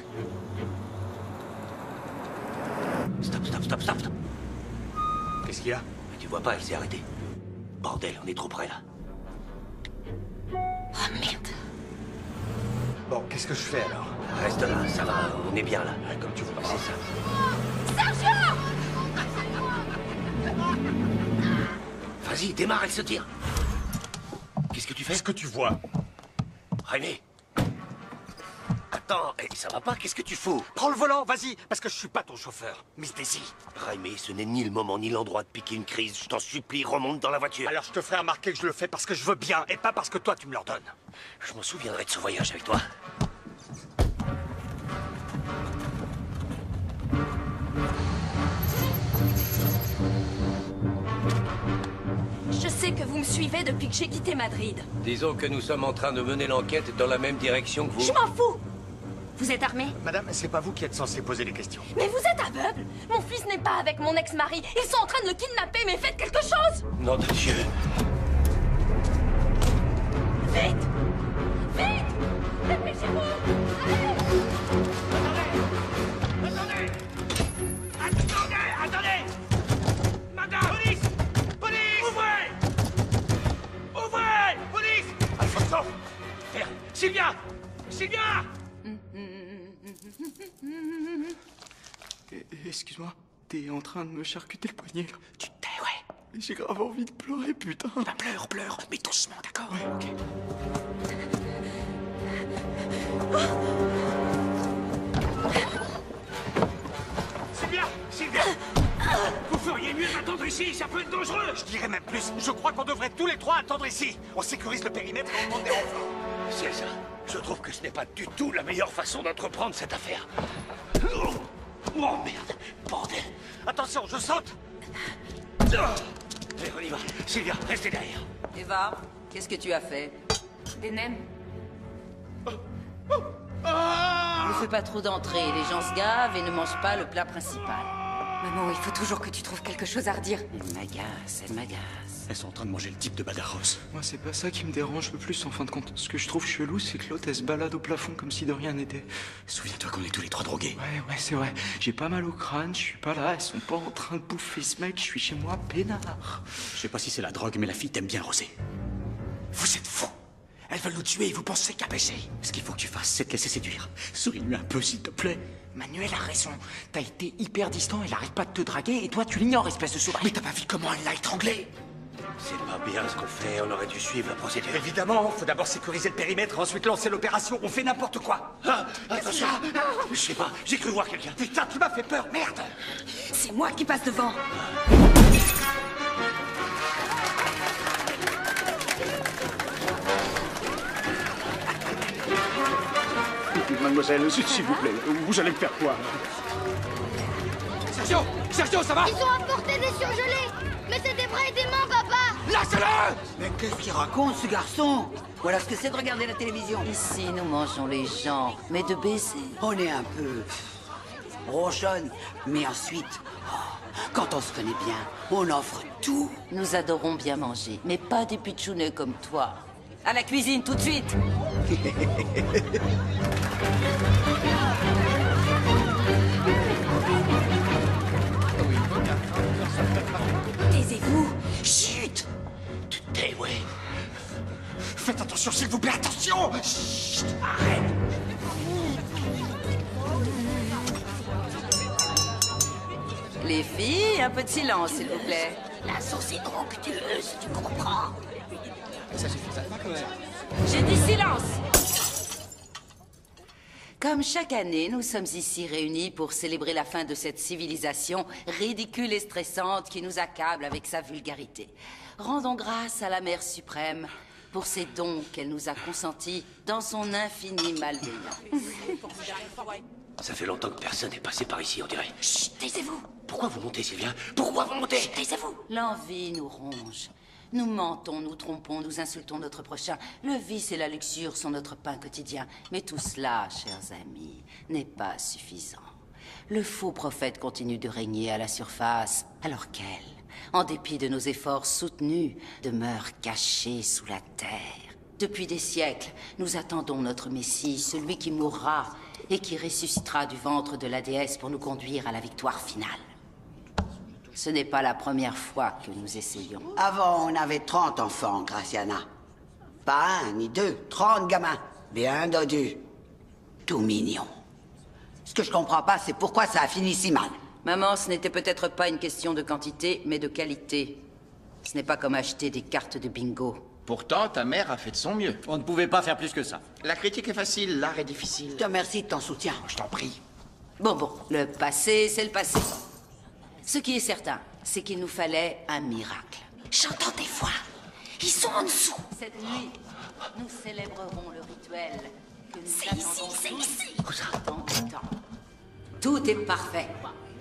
S19: Stop.
S15: Qu'est-ce qu'il y a?
S19: Tu vois pas, elle s'est arrêtée. Bordel, on est trop près là.
S4: Oh, merde.
S15: Bon, qu'est-ce que je fais alors?
S19: Reste là, ça va, on est bien là.
S15: Comme tu voudras.
S19: C'est ça.
S4: Sergio!
S19: Vas-y, démarre, elle se tire. Qu'est-ce que tu fais?
S15: Qu'est-ce que tu vois?
S19: Rémi. Attends, ça va pas? Qu'est-ce que tu fous?
S15: Prends le volant, vas-y, parce que je suis pas ton chauffeur. Miss Daisy.
S19: Raimé, ce n'est ni le moment ni l'endroit de piquer une crise. Je t'en supplie, remonte dans la voiture.
S15: Alors je te ferai remarquer que je le fais parce que je veux bien et pas parce que toi tu me l'ordonnes.
S19: Je m'en souviendrai de ce voyage avec toi.
S8: Je sais que vous me suivez depuis que j'ai quitté Madrid.
S20: Disons que nous sommes en train de mener l'enquête dans la même direction que vous.
S8: Je m'en fous! Vous êtes armé?
S15: Madame, c'est pas vous qui êtes censé poser les questions.
S8: Mais vous êtes aveugle! Mon fils n'est pas avec mon ex-mari. Ils sont en train de le kidnapper, mais faites quelque chose!
S19: Nom de Dieu!
S8: Vite! Vite! Dépêchez-vous!
S12: Attendez! Madame! Police! Ouvrez! Police!
S19: Alfonso!
S12: Sylvia!
S15: Excuse-moi, t'es en train de me charcuter le poignet là. Tu te tais, ouais. J'ai grave envie de pleurer, putain.
S19: Bah pleure, mais doucement, d'accord?
S15: Ouais, ok.
S12: Sylvia! Vous feriez mieux d'attendre ici, ça peut être dangereux!
S15: Je dirais même plus, je crois qu'on devrait tous les trois attendre ici. On sécurise le périmètre et on demande des renforts.
S19: C'est ça. Je trouve que ce n'est pas du tout la meilleure façon d'entreprendre cette affaire. Oh merde! Bordel!
S15: Attention, je saute!
S19: Allez, on y va. Sylvia, restez derrière.
S2: Eva, qu'est-ce que tu as fait?
S4: Des nems.
S2: Ne fais pas trop d'entrées, les gens se gavent et ne mangent pas le plat principal.
S4: Maman, il faut toujours que tu trouves quelque chose à redire.
S2: Elle m'agace.
S15: Elles sont en train de manger le type de Badajoz.
S3: Moi, c'est pas ça qui me dérange le plus, en fin de compte. Ce que je trouve chelou, c'est que l'autre, elle se balade au plafond comme si de rien n'était.
S15: Souviens-toi qu'on est tous les trois drogués.
S3: Ouais, c'est vrai. J'ai pas mal au crâne, je suis pas là, elles sont pas en train de bouffer ce mec, je suis chez moi, peinard.
S15: Je sais pas si c'est la drogue, mais la fille t'aime bien, Rosé.
S21: Vous êtes fous. Elles veulent nous tuer et vous pensez qu'à baisser.
S15: Ce qu'il faut que tu fasses, c'est te laisser séduire. Souris-lui un peu, s'il te plaît.
S21: Manuel a raison. T'as été hyper distant, elle arrête pas de te draguer et toi tu l'ignores, espèce de sauvage. Mais t'as pas vu comment elle l'a étranglé?
S19: C'est pas bien ce qu'on fait, on aurait dû suivre la procédure.
S21: Évidemment, faut d'abord sécuriser le périmètre, ensuite lancer l'opération. On fait n'importe quoi.
S19: Ah, attention. Je sais pas, j'ai cru voir quelqu'un.
S21: Putain, tu m'as fait peur, merde.
S4: C'est moi qui passe devant.
S17: Mademoiselle, s'il vous plaît, vous allez me faire quoi?
S21: Sergio, ça va?
S7: Ils ont apporté des surgelés. Mais c'est des bras et des mains, papa.
S21: Lâchez-le!
S1: Mais qu'est-ce qu'il raconte, ce garçon? Voilà ce que c'est de regarder la télévision.
S2: Ici, nous mangeons les gens, mais de baiser.
S1: On est un peu ronchonne, mais ensuite, quand on se connaît bien, on offre tout.
S2: Nous adorons bien manger, mais pas des pitchouneux comme toi. À la cuisine, tout de suite.
S21: Taisez-vous. Chut.
S19: Tu te tais, ouais.
S21: Faites attention, s'il vous plaît, attention. Chut, arrête.
S2: Les filles, un peu de silence, s'il vous plaît.
S5: La sauce est onctueuse, tu comprends?
S21: Ça suffit, ça va quand même.
S2: J'ai dit silence! Comme chaque année, nous sommes ici réunis pour célébrer la fin de cette civilisation ridicule et stressante qui nous accable avec sa vulgarité. Rendons grâce à la Mère suprême pour ces dons qu'elle nous a consentis dans son infinie malveillance.
S19: Ça fait longtemps que personne n'est passé par ici, on dirait.
S5: Chut, taisez-vous.
S19: Pourquoi vous montez, Sylvia? Pourquoi vous montez?
S5: Taisez-vous.
S2: L'envie nous ronge. Nous mentons, nous trompons, nous insultons notre prochain. Le vice et la luxure sont notre pain quotidien. Mais tout cela, chers amis, n'est pas suffisant. Le faux prophète continue de régner à la surface, alors qu'elle, en dépit de nos efforts soutenus, demeure cachée sous la terre. Depuis des siècles, nous attendons notre Messie, celui qui mourra et qui ressuscitera du ventre de la déesse pour nous conduire à la victoire finale. Ce n'est pas la première fois que nous essayons.
S1: Avant, on avait 30 enfants, Graciana. Pas un, ni deux, 30 gamins. Bien dodus. Tout mignons. Ce que je comprends pas, c'est pourquoi ça a fini si mal.
S2: Maman, ce n'était peut-être pas une question de quantité, mais de qualité. Ce n'est pas comme acheter des cartes de bingo.
S10: Pourtant, ta mère a fait de son mieux.
S6: On ne pouvait pas faire plus que ça.
S10: La critique est facile, l'art est difficile.
S1: Je te remercie de ton soutien.
S10: Je t'en prie.
S2: Bon, le passé, c'est le passé. Ce qui est certain, c'est qu'il nous fallait un miracle.
S5: J'entends des voix. Ils sont en dessous.
S2: Cette nuit, nous célébrerons le rituel que nous
S5: C'est ici, c'est ici.
S2: Tant de temps. Tout est parfait.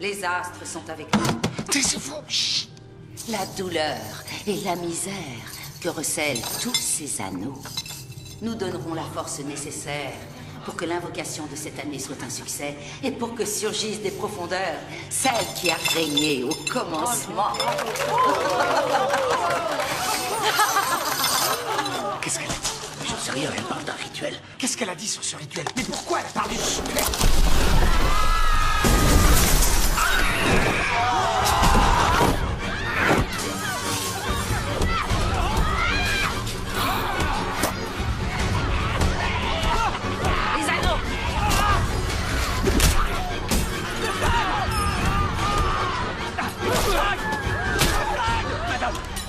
S2: Les astres sont avec nous.
S21: Taisez-vous.
S2: La douleur et la misère que recèlent tous ces anneaux nous donneront la force nécessaire pour que l'invocation de cette année soit un succès et pour que surgisse des profondeurs celle qui a régné au commencement.
S21: Qu'est-ce qu'elle a dit?
S19: J'en sais rien, elle parle d'un rituel.
S21: Qu'est-ce qu'elle a dit sur ce rituel? Mais pourquoi elle a parlé de ce rituel?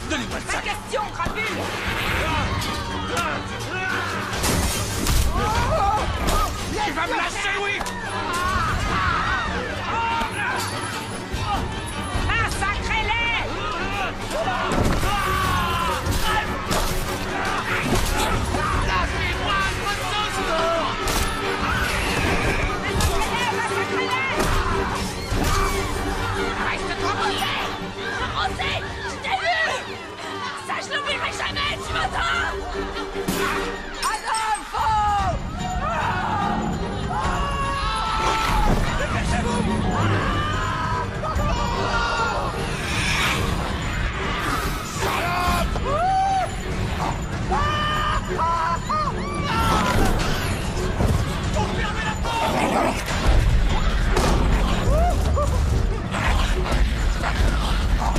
S9: Donnez-moi le sac.
S2: Question, crapule.
S9: Tu vas me lâcher, oui.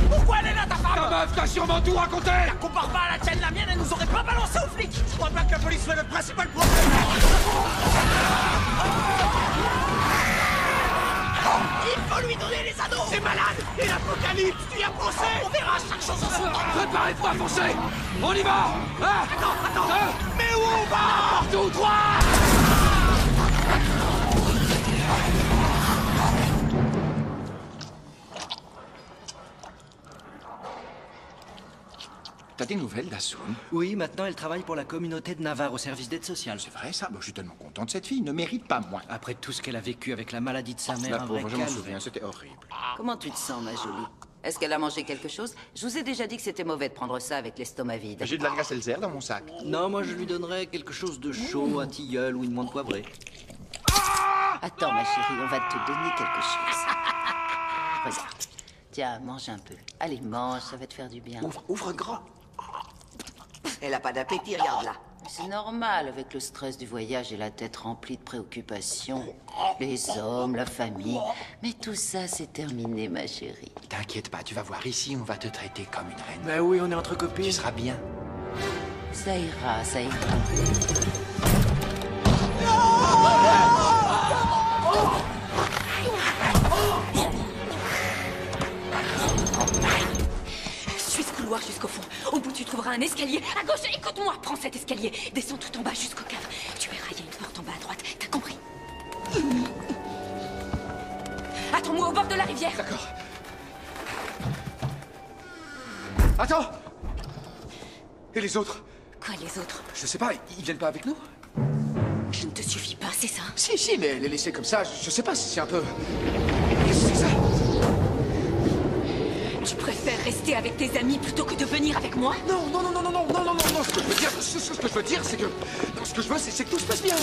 S9: Pourquoi elle est là, ta femme?
S3: Ta meuf t'a sûrement tout raconté.
S9: La compare pas à la tienne, la mienne, elle nous aurait pas balancé aux flics. Je crois pas que la police soit notre principal problème. Il faut lui donner les anneaux. C'est malade. Et l'apocalypse, tu y as pensé? On verra chaque chose en son temps.
S3: Préparez-toi à foncer. On y va.
S9: Attends. Mais où on va?
S3: Tout droit. T'as des nouvelles d'Assoun?
S11: Oui, maintenant elle travaille pour la communauté de Navarre au service d'aide sociale.
S10: C'est vrai ça? Bon, je suis tellement content de cette fille, ne mérite pas moins.
S11: Après tout ce qu'elle a vécu avec la maladie de sa mère,
S10: La
S11: un vrai
S10: pauvre, je m'en
S11: calvaire.
S10: souviens, c'était horrible.
S2: Comment tu te sens, ma jolie? Est-ce qu'elle a mangé quelque chose? Je vous ai déjà dit que c'était mauvais de prendre ça avec l'estomac vide.
S10: J'ai de l'Alka-Seltzer dans mon sac.
S11: Non, moi je lui donnerais quelque chose de chaud, un tilleul ou une menthe poivrée.
S2: Attends, ma chérie, on va te donner quelque chose. Regarde. Tiens, mange un peu. Allez, mange, ça va te faire du bien.
S21: Ouvre grand.
S1: Elle a pas d'appétit, regarde-la.
S2: C'est normal, avec le stress du voyage et la tête remplie de préoccupations. Les hommes, la famille. Mais tout ça, c'est terminé, ma chérie.
S3: T'inquiète pas, tu vas voir, ici, on va te traiter comme une reine.
S11: Bah oui, on est entre copines.
S3: Tu seras bien.
S2: Ça ira, ça ira.
S4: Suis ce couloir jusqu'au fond. Au bout, tu trouveras un escalier. À gauche, écoute-moi, prends cet escalier. Descends tout en bas jusqu'au cave. Tu verras, il y a une porte en bas à droite. T'as compris? Attends-moi au bord de la rivière.
S3: D'accord. Attends! Et les autres?
S4: Quoi, les autres?
S3: Je sais pas, ils viennent pas avec nous?
S4: Je ne te suffis pas, c'est ça?
S3: Si, mais les laisser comme ça, je sais pas, c'est un peu... C'est ça?
S4: Tu préfères rester avec tes amis plutôt que de venir avec moi?
S3: Non, ce que je veux dire, ce que je veux dire, c'est que... Non, ce que je veux, c'est que tout se passe bien,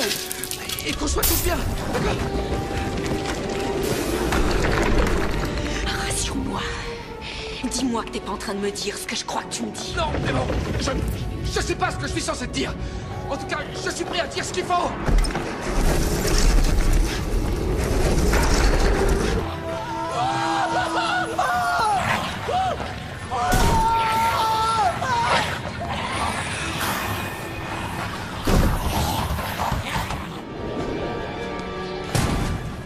S3: et qu'on soit tous bien, d'accord?
S4: Rassure-moi. Dis-moi que t'es pas en train de me dire ce que je crois que tu me dis.
S3: Non, mais bon, je sais pas ce que je suis censé te dire. En tout cas, je suis prêt à dire ce qu'il faut.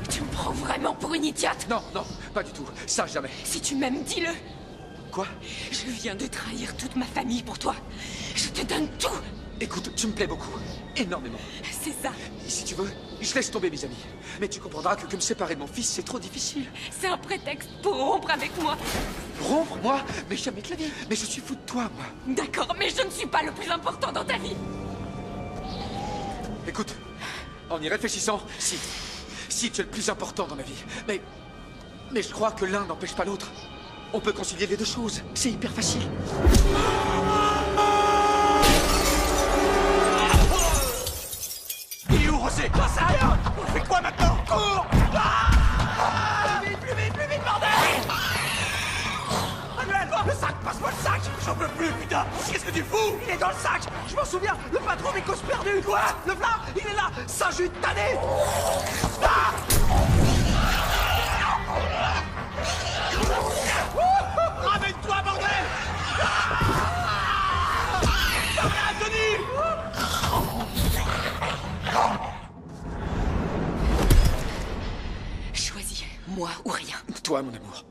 S4: Tu me prends vraiment pour une idiote?
S3: Non, pas du tout. Ça, jamais.
S4: Si tu m'aimes, dis-le.
S3: Quoi?
S4: Je viens de trahir toute ma famille pour toi. Je te donne tout.
S3: Écoute, tu me plais beaucoup. Énormément.
S4: C'est ça.
S3: Et si tu veux, je laisse tomber mes amis. Mais tu comprendras que me séparer de mon fils, c'est trop difficile.
S4: C'est un prétexte pour rompre avec moi.
S3: Rompre, moi? Mais jamais de la vie. Mais je suis fou de toi, moi.
S4: D'accord, mais je ne suis pas le plus important dans ta vie.
S3: Écoute, en y réfléchissant, si tu es le plus important dans ma vie. Mais je crois que l'un n'empêche pas l'autre. On peut concilier les deux choses. C'est hyper facile.
S9: Il est où, Rosé? J'en sais rien. On fait quoi maintenant? Cours! Plus vite, bordel! Manuel, le sac, passe-moi le sac! J'en peux plus, putain! Qu'est-ce que tu fous? Il est dans le sac! Je m'en souviens, le patron des causes perdues! Quoi? Le plat, il est là! Saint-Jude tanné! Ah! Ramène-toi, bordel! Anthony!
S4: Choisis, moi ou rien.
S3: Toi, mon amour.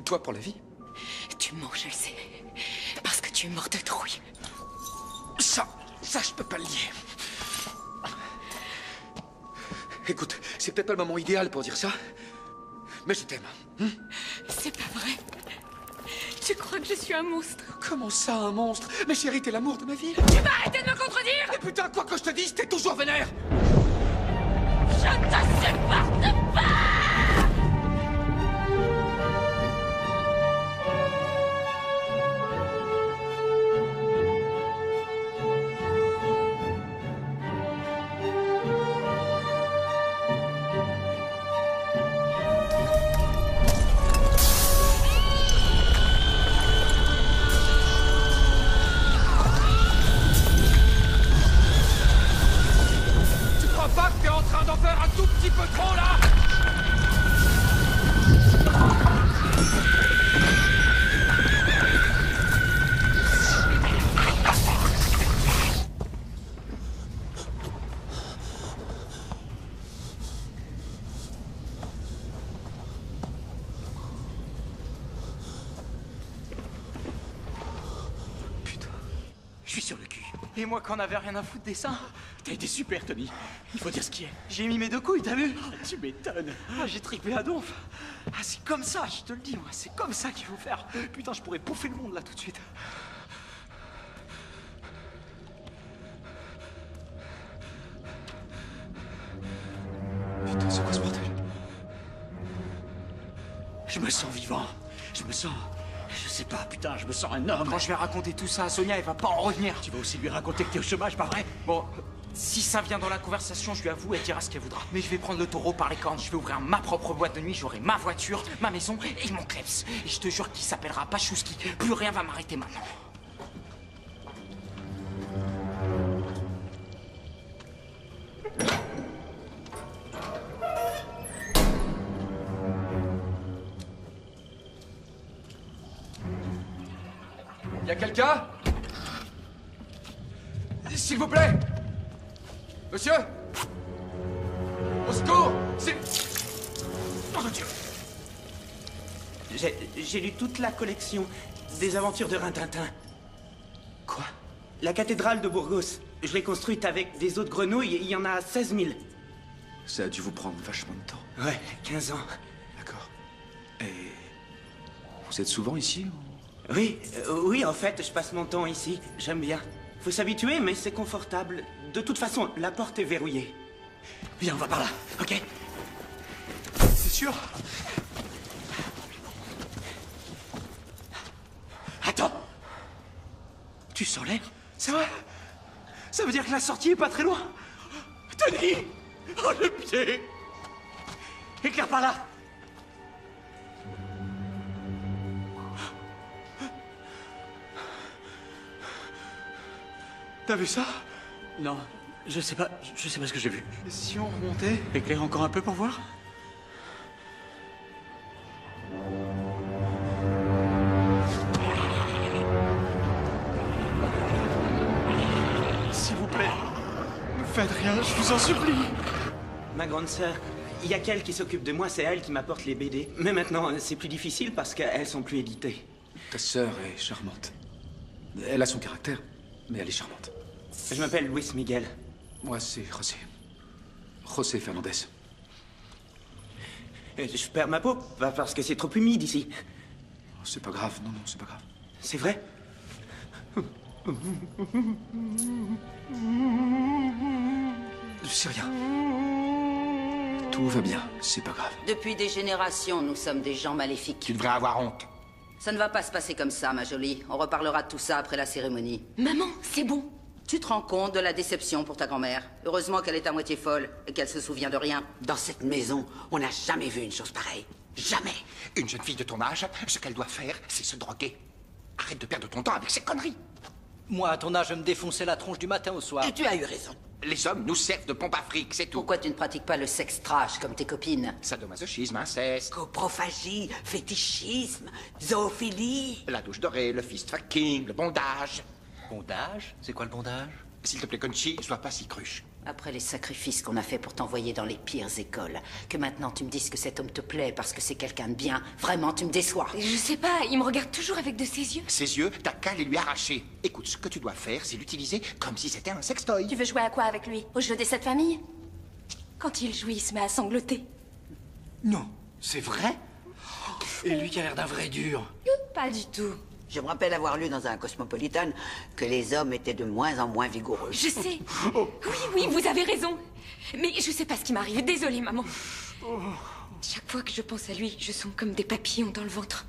S3: Toi pour la vie.
S4: Tu mens, je le sais. Parce que tu es mort de trouille.
S3: Ça, je peux pas le nier. Écoute, c'est peut-être pas le moment idéal pour dire ça, mais je t'aime.
S4: C'est pas vrai. Tu crois que je suis un monstre?
S3: Comment ça, un monstre? Mais chérie, t'es l'amour de ma vie.
S4: Tu vas arrêter de me contredire?
S3: Mais putain, quoi que je te dise, t'es toujours vénère.
S4: Je te supporte pas!
S9: Et moi qu'on avait rien à foutre des seins.
S15: T'as été super, Tony. Il faut dire ce qui est.
S9: J'ai mis mes 2 couilles, t'as vu?
S15: Tu m'étonnes.
S9: Ah, j'ai trippé à donf. Ah, c'est comme ça, je te le dis, moi. C'est comme ça qu'il faut faire. Putain, je pourrais bouffer le monde là tout de suite.
S3: Putain, c'est quoi ce bordel?
S15: Je me sens vivant. Je me sens... Je sais pas, putain, je me sens un homme.
S9: Quand je vais raconter tout ça à Sonia, elle va pas en revenir.
S15: Tu vas aussi lui raconter que t'es au chômage, pas vrai?
S9: Bon, si ça vient dans la conversation, je lui avoue, elle dira ce qu'elle voudra. Mais je vais prendre le taureau par les cornes, je vais ouvrir ma propre boîte de nuit, j'aurai ma voiture, ma maison et mon kleps. Et je te jure qu'il s'appellera Pachouski. Plus rien va m'arrêter maintenant.
S3: Y'a quelqu'un? S'il vous plaît? Monsieur? Au secours!
S9: Oh mon Dieu! J'ai lu toute la collection des aventures de Rintintin.
S3: Quoi?
S9: La cathédrale de Burgos. Je l'ai construite avec des os de grenouille, il y en a 16 000.
S3: Ça a dû vous prendre vachement de temps.
S9: Ouais, 15 ans.
S3: D'accord. Et... vous êtes souvent ici ou...
S9: Oui, en fait, je passe mon temps ici. J'aime bien. Faut s'habituer, mais c'est confortable. De toute façon, la porte est verrouillée.
S15: Viens, on va par là, ok?
S9: C'est sûr?
S15: Attends! Tu sens l'air? C'est vrai? Ça veut dire que la sortie est pas très loin? Tony! Oh, le pied! Éclaire par là! T'as vu ça? Non, je sais pas ce que j'ai vu.
S9: Et si on remontait?
S15: Éclaire encore un peu pour voir?
S9: S'il vous plaît, ne faites rien, je vous en supplie. Ma grande sœur, il y a qu'elle qui s'occupe de moi, c'est elle qui m'apporte les BD. Mais maintenant, c'est plus difficile parce qu'elles sont plus éditées.
S3: Ta sœur est charmante. Elle a son caractère, mais elle est charmante.
S9: Je m'appelle Luis Miguel.
S3: Moi, c'est José. José Fernandez.
S9: Je perds ma peau parce que c'est trop humide ici.
S3: C'est pas grave, non, c'est pas grave.
S9: C'est vrai?
S3: C'est rien. Tout va bien, c'est pas grave.
S2: Depuis des générations, nous sommes des gens maléfiques.
S10: Tu devrais avoir honte.
S2: Ça ne va pas se passer comme ça, ma jolie. On reparlera de tout ça après la cérémonie.
S4: Maman, c'est bon.
S2: Tu te rends compte de la déception pour ta grand-mère? Heureusement qu'elle est à moitié folle et qu'elle se souvient de rien.
S1: Dans cette maison, on n'a jamais vu une chose pareille. Jamais.
S10: Une jeune fille de ton âge, ce qu'elle doit faire, c'est se droguer. Arrête de perdre ton temps avec ces conneries.
S11: Moi, à ton âge, je me défonçais la tronche du matin au soir.
S1: Et tu as eu raison.
S10: Les hommes nous servent de pompe à fric, c'est tout.
S2: Pourquoi tu ne pratiques pas le sexe trash comme tes copines?
S10: Sadomasochisme, inceste.
S1: Coprophagie, fétichisme, zoophilie.
S10: La douche dorée, le fist fucking, le bondage.
S11: Bondage? C'est quoi le bondage?
S10: S'il te plaît, Conchi, sois pas si cruche.
S2: Après les sacrifices qu'on a fait pour t'envoyer dans les pires écoles, que maintenant tu me dises que cet homme te plaît parce que c'est quelqu'un de bien, vraiment, tu me déçois.
S4: Je sais pas, il me regarde toujours avec de ses yeux.
S10: Ses yeux, t'as qu'à les lui arracher. Écoute, ce que tu dois faire, c'est l'utiliser comme si c'était un sextoy.
S8: Tu veux jouer à quoi avec lui? Au jeu des 7 familles? Quand il jouit, il se met à sangloter.
S11: Non, c'est vrai? Et lui qui a l'air d'un vrai dur.
S8: Pas du tout.
S1: Je me rappelle avoir lu dans un Cosmopolitan que les hommes étaient de moins en moins vigoureux.
S4: Je sais. Oui, vous avez raison. Mais je sais pas ce qui m'arrive. Désolée, maman. Chaque fois que je pense à lui, je sens comme des papillons dans le ventre.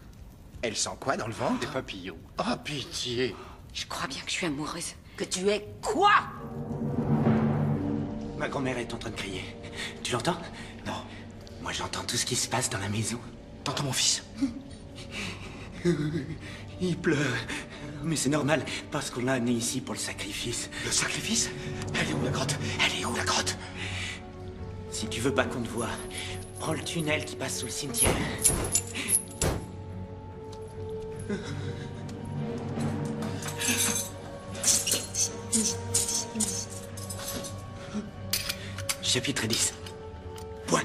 S10: Elle sent quoi dans le ventre?
S11: Des papillons.
S10: Oh, pitié.
S4: Je crois bien que je suis amoureuse.
S2: Que tu es quoi?
S9: Ma grand-mère est en train de crier. Tu l'entends?
S3: Non.
S9: Moi, j'entends tout ce qui se passe dans la maison.
S3: T'entends mon fils?
S9: Il pleure. Mais c'est normal, parce qu'on l'a amené ici pour le sacrifice.
S3: Le sacrifice? Elle est où la grotte? Elle est où la grotte?
S9: Si tu veux pas qu'on te voie, prends le tunnel qui passe sous le cimetière. Chapitre 10. Point.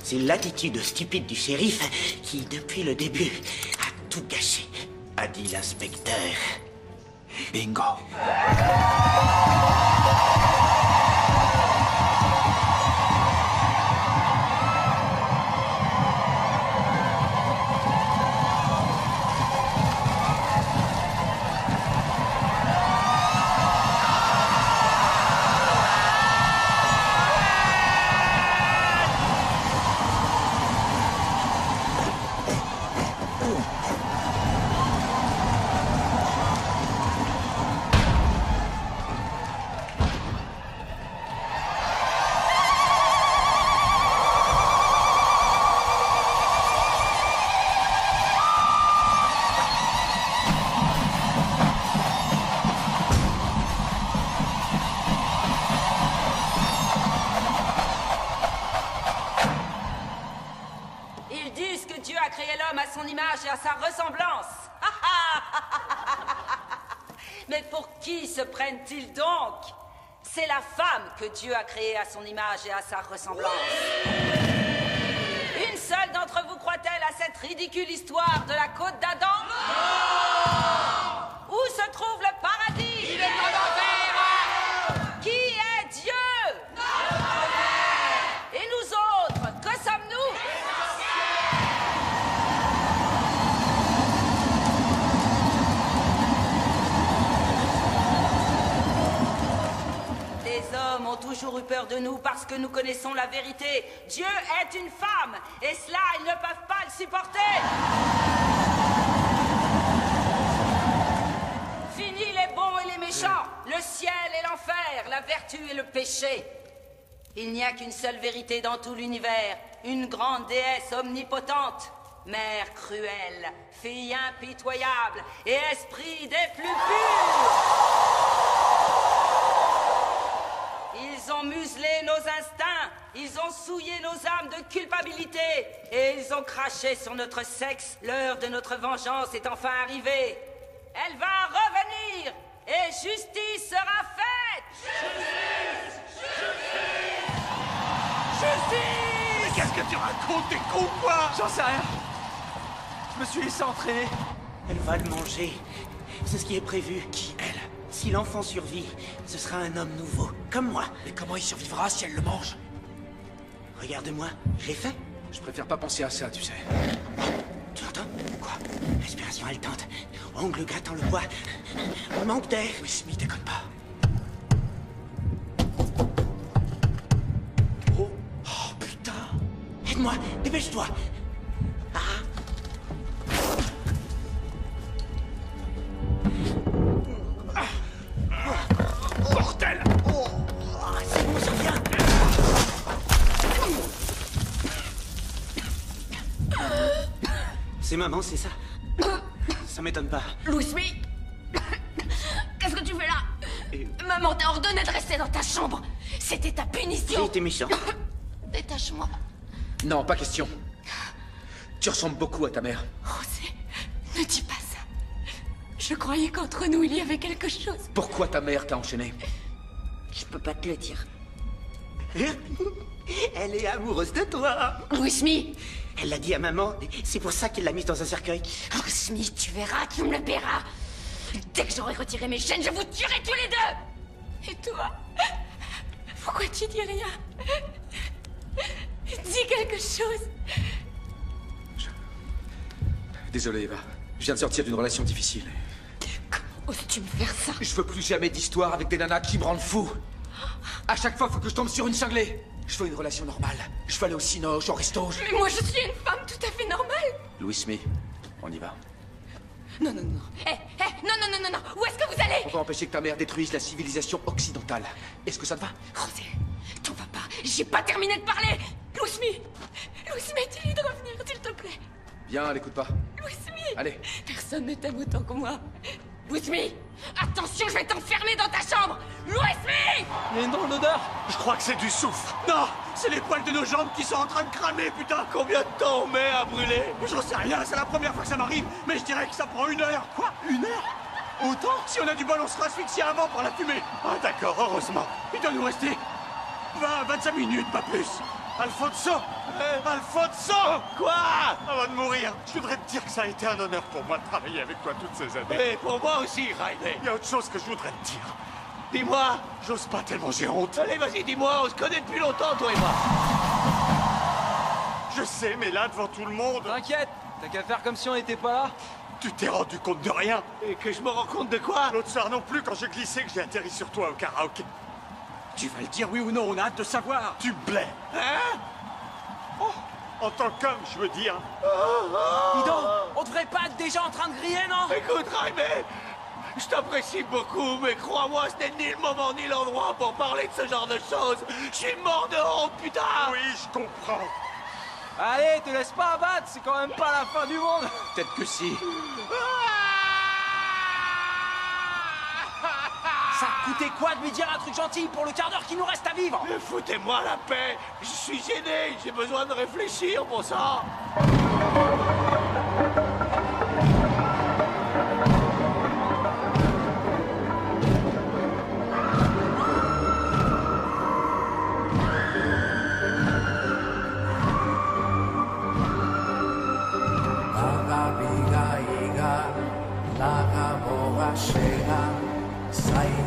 S9: C'est l'attitude stupide du shérif qui, depuis le début, a tout gâché, a dit l'inspecteur.
S3: Bingo.
S2: Ils disent que Dieu a créé l'homme à son image et à sa ressemblance. Mais pour qui se prennent-ils donc? C'est la femme que Dieu a créée à son image et à sa ressemblance. Une seule d'entre vous croit-elle à cette ridicule histoire de la côte d'Adam? Où se trouve le paradis? Il est en enfer. Qui est Dieu? Et nous autres, que sommes-nous? Les hommes ont toujours eu peur de nous parce que nous connaissons la vérité. Dieu est une femme, et cela, ils ne peuvent pas le supporter. Fini les bons et les méchants, le ciel et l'enfer, la vertu et le péché. Il n'y a qu'une seule vérité dans tout l'univers, une grande déesse omnipotente, mère cruelle, fille impitoyable et esprit des plus purs. Ils ont muselé nos instincts, ils ont souillé nos âmes de culpabilité et ils ont craché sur notre sexe. L'heure de notre vengeance est enfin arrivée. Elle va revenir et justice sera faite.
S9: Justice!
S10: Mais qu'est-ce que tu racontes? T'es con, quoi?
S9: J'en sais rien. Je me suis laissé entraîner.
S21: Elle va le manger. C'est ce qui est prévu.
S3: Qui, elle?
S21: Si l'enfant survit, ce sera un homme nouveau, comme moi.
S3: Mais comment il survivra si elle le mange?
S21: Regarde-moi, je l'ai fait.
S3: Je préfère pas penser à ça, tu sais.
S21: Tu entends? Quoi? Respiration haletante, ongle grattant le bois. On manque d'air.
S3: Oui, Smith, déconne pas.
S21: Oh putain! Aide-moi, dépêche-toi.
S10: Bordel!
S21: C'est bon, ça vient. C'est maman, c'est ça? Ça m'étonne pas.
S4: Louis Smith, qu'est-ce que tu fais là? Maman t'a ordonné de rester dans ta chambre. C'était ta punition.
S21: J'ai été méchant.
S4: Détache-moi.
S3: Non, pas question. Tu ressembles beaucoup à ta mère.
S4: José, ne dis pas ça. Je croyais qu'entre nous, il y avait quelque chose.
S3: Pourquoi ta mère t'a enchaîné?
S4: Je peux pas te le dire.
S21: Elle est amoureuse de toi.
S4: Louis Smith.
S21: Elle l'a dit à maman. C'est pour ça qu'elle l'a mise dans un cercueil.
S4: Louis Smith, tu verras, tu me le paieras. Dès que j'aurai retiré mes chaînes, je vous tuerai tous les deux. Et toi? Pourquoi tu dis rien? Dis quelque chose.
S3: Désolé, Eva. Je viens de sortir d'une relation difficile.
S4: Oses-tu me faire ça?
S3: Je veux plus jamais d'histoire avec des nanas qui me rendent fou. À chaque fois, faut que je tombe sur une cinglée. Je veux une relation normale. Je veux aller au cinoche, au resto.
S4: Mais moi, je suis une femme tout à fait normale.
S3: Louis Smith, on y va.
S4: Non, non, non. Non. Où est-ce que vous allez?
S3: On va empêcher que ta mère détruise la civilisation occidentale. Est-ce que ça te va?
S4: José, t'en vas pas. J'ai pas terminé de parler. Louis Smith, dis-lui de revenir, s'il te plaît.
S3: Viens, elle écoute pas.
S4: Louis Smith.
S3: Allez.
S4: Personne ne t'aime autant que moi. Louis Smith, attention, je vais t'enfermer dans ta chambre. Louis Smith.
S9: Il y a une drôle d'odeur.
S10: Je crois que c'est du soufre.
S16: Non, c'est les poils de nos jambes qui sont en train de cramer, putain. Combien de temps on met à brûler? J'en sais rien, c'est la première fois que ça m'arrive, mais je dirais que ça prend 1 heure. Quoi? 1 heure? Autant? Si on a du bol, on sera asphyxié avant par la fumée. Ah d'accord, heureusement. Il doit nous rester 20, 25 minutes, pas plus. Alfonso Alfonso Quoi? Avant de mourir, je voudrais te dire que ça a été un honneur pour moi de travailler avec toi toutes ces années.
S19: Et pour moi aussi, Raimé.
S16: Il y a autre chose que je voudrais te dire. Dis-moi. J'ose pas tellement, j'ai honte.
S19: Allez, vas-y, dis-moi, on se connaît depuis longtemps, toi et moi.
S16: Je sais, mais là, devant tout le monde...
S9: T'inquiète, t'as qu'à faire comme si on n'était pas là.
S16: Tu t'es rendu compte de rien?
S19: Et que je me rends compte de quoi?
S16: L'autre soir non plus, quand j'ai glissé, que j'ai atterri sur toi au karaoké.
S15: Tu vas le dire oui ou non, on a hâte de savoir.
S16: Tu blais.
S19: Hein?
S16: Oh, en tant qu'homme, je veux dire.
S9: Dis donc, on devrait pas être déjà en train de griller, non?
S19: Écoute, Raimé, je t'apprécie beaucoup, mais crois-moi, ce n'est ni le moment ni l'endroit pour parler de ce genre de choses. Je suis mort de honte, putain!
S16: Oui, je comprends.
S9: Allez, te laisse pas abattre, c'est quand même pas la fin du monde.
S15: Peut-être que si.
S9: Ça coûtait quoi de lui dire un truc gentil pour le quart d'heure qui nous reste à vivre?
S19: Foutez-moi la paix. Je suis gêné, j'ai besoin de réfléchir, bon sang.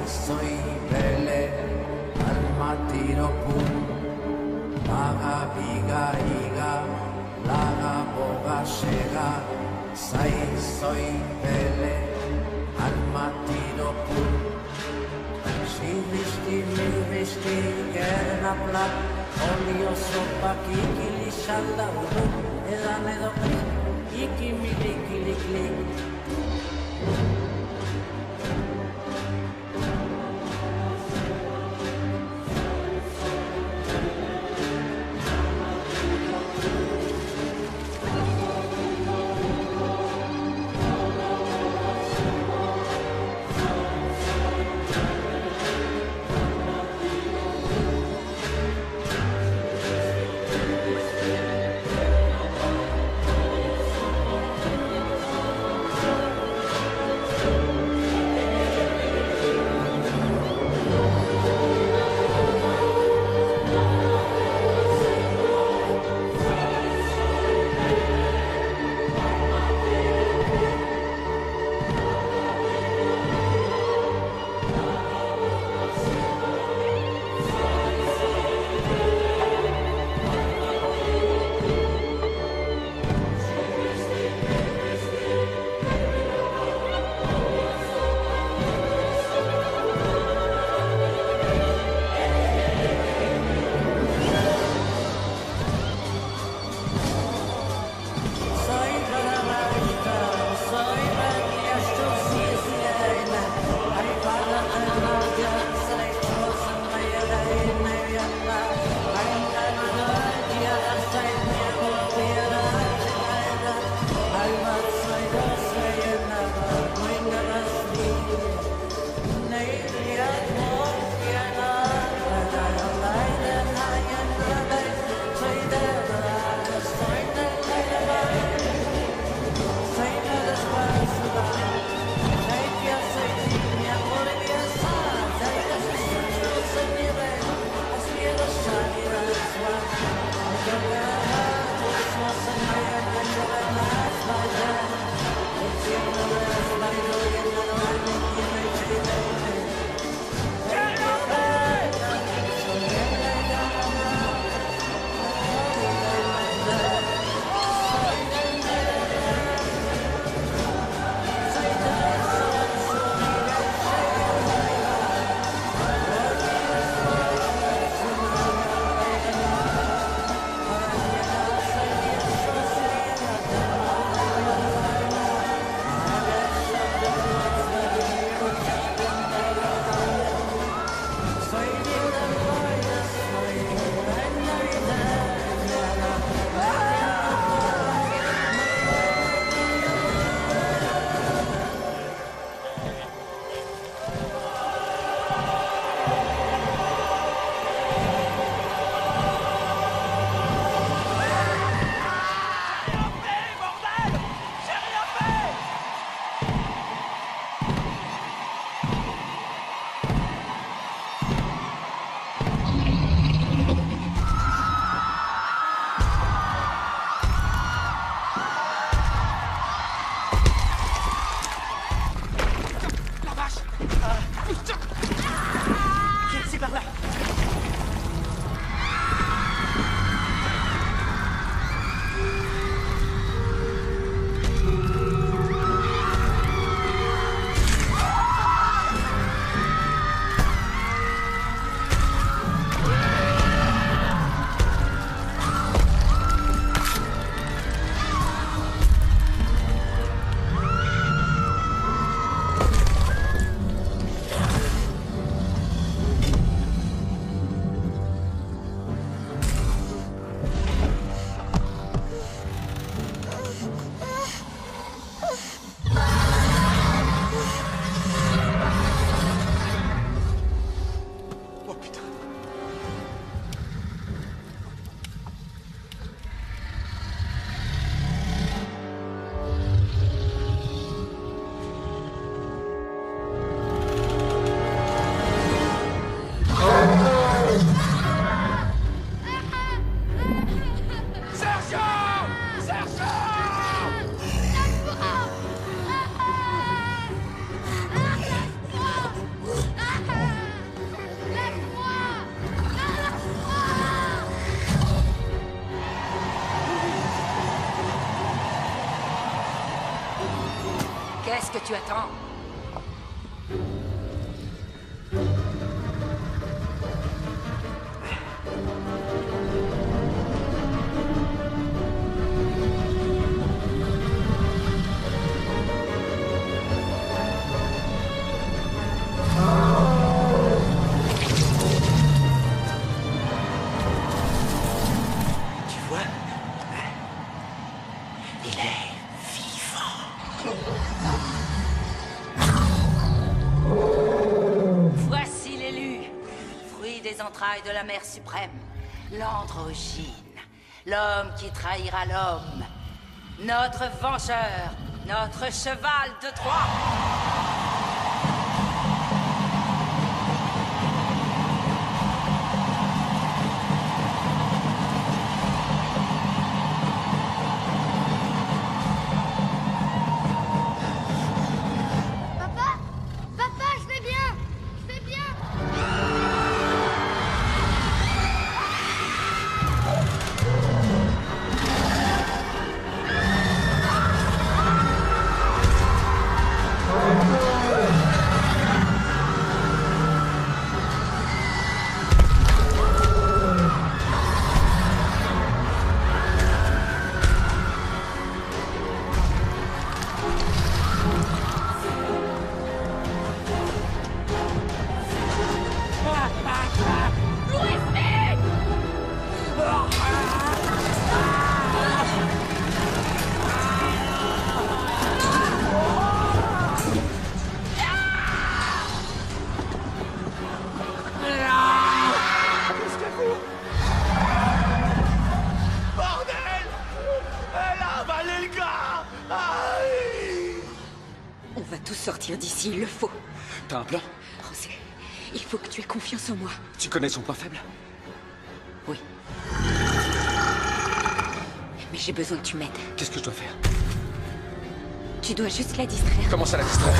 S13: Soy belle al mattino pum Laga viga iga Laga boga shega Sai soy belle al mattino pum Si visti mi visti Gerna plat Olio sopa kiki li shalla urum Edane do Iki mi liki likli
S2: Qu'est-ce que tu attends?
S21: Tu vois? Il est vivant.
S2: Voici l'élu, fruit des entrailles de la mère suprême, l'androgyne, l'homme qui trahira l'homme, notre vengeur, notre cheval de Troie.
S7: Papa? Papa, je vais bien! Je vais bien!
S21: Qu'est-ce qu'elle fout? Bordel! Elle a avalé le gars! Aïe!
S4: On va tous sortir d'ici, il le faut.
S3: T'as un plan?
S4: José, il faut que tu aies confiance en moi.
S3: Tu connais son point faible?
S4: Oui. Mais j'ai besoin que tu m'aides.
S3: Qu'est-ce que je dois faire?
S4: Tu dois juste la distraire.
S3: Comment ça la distraire?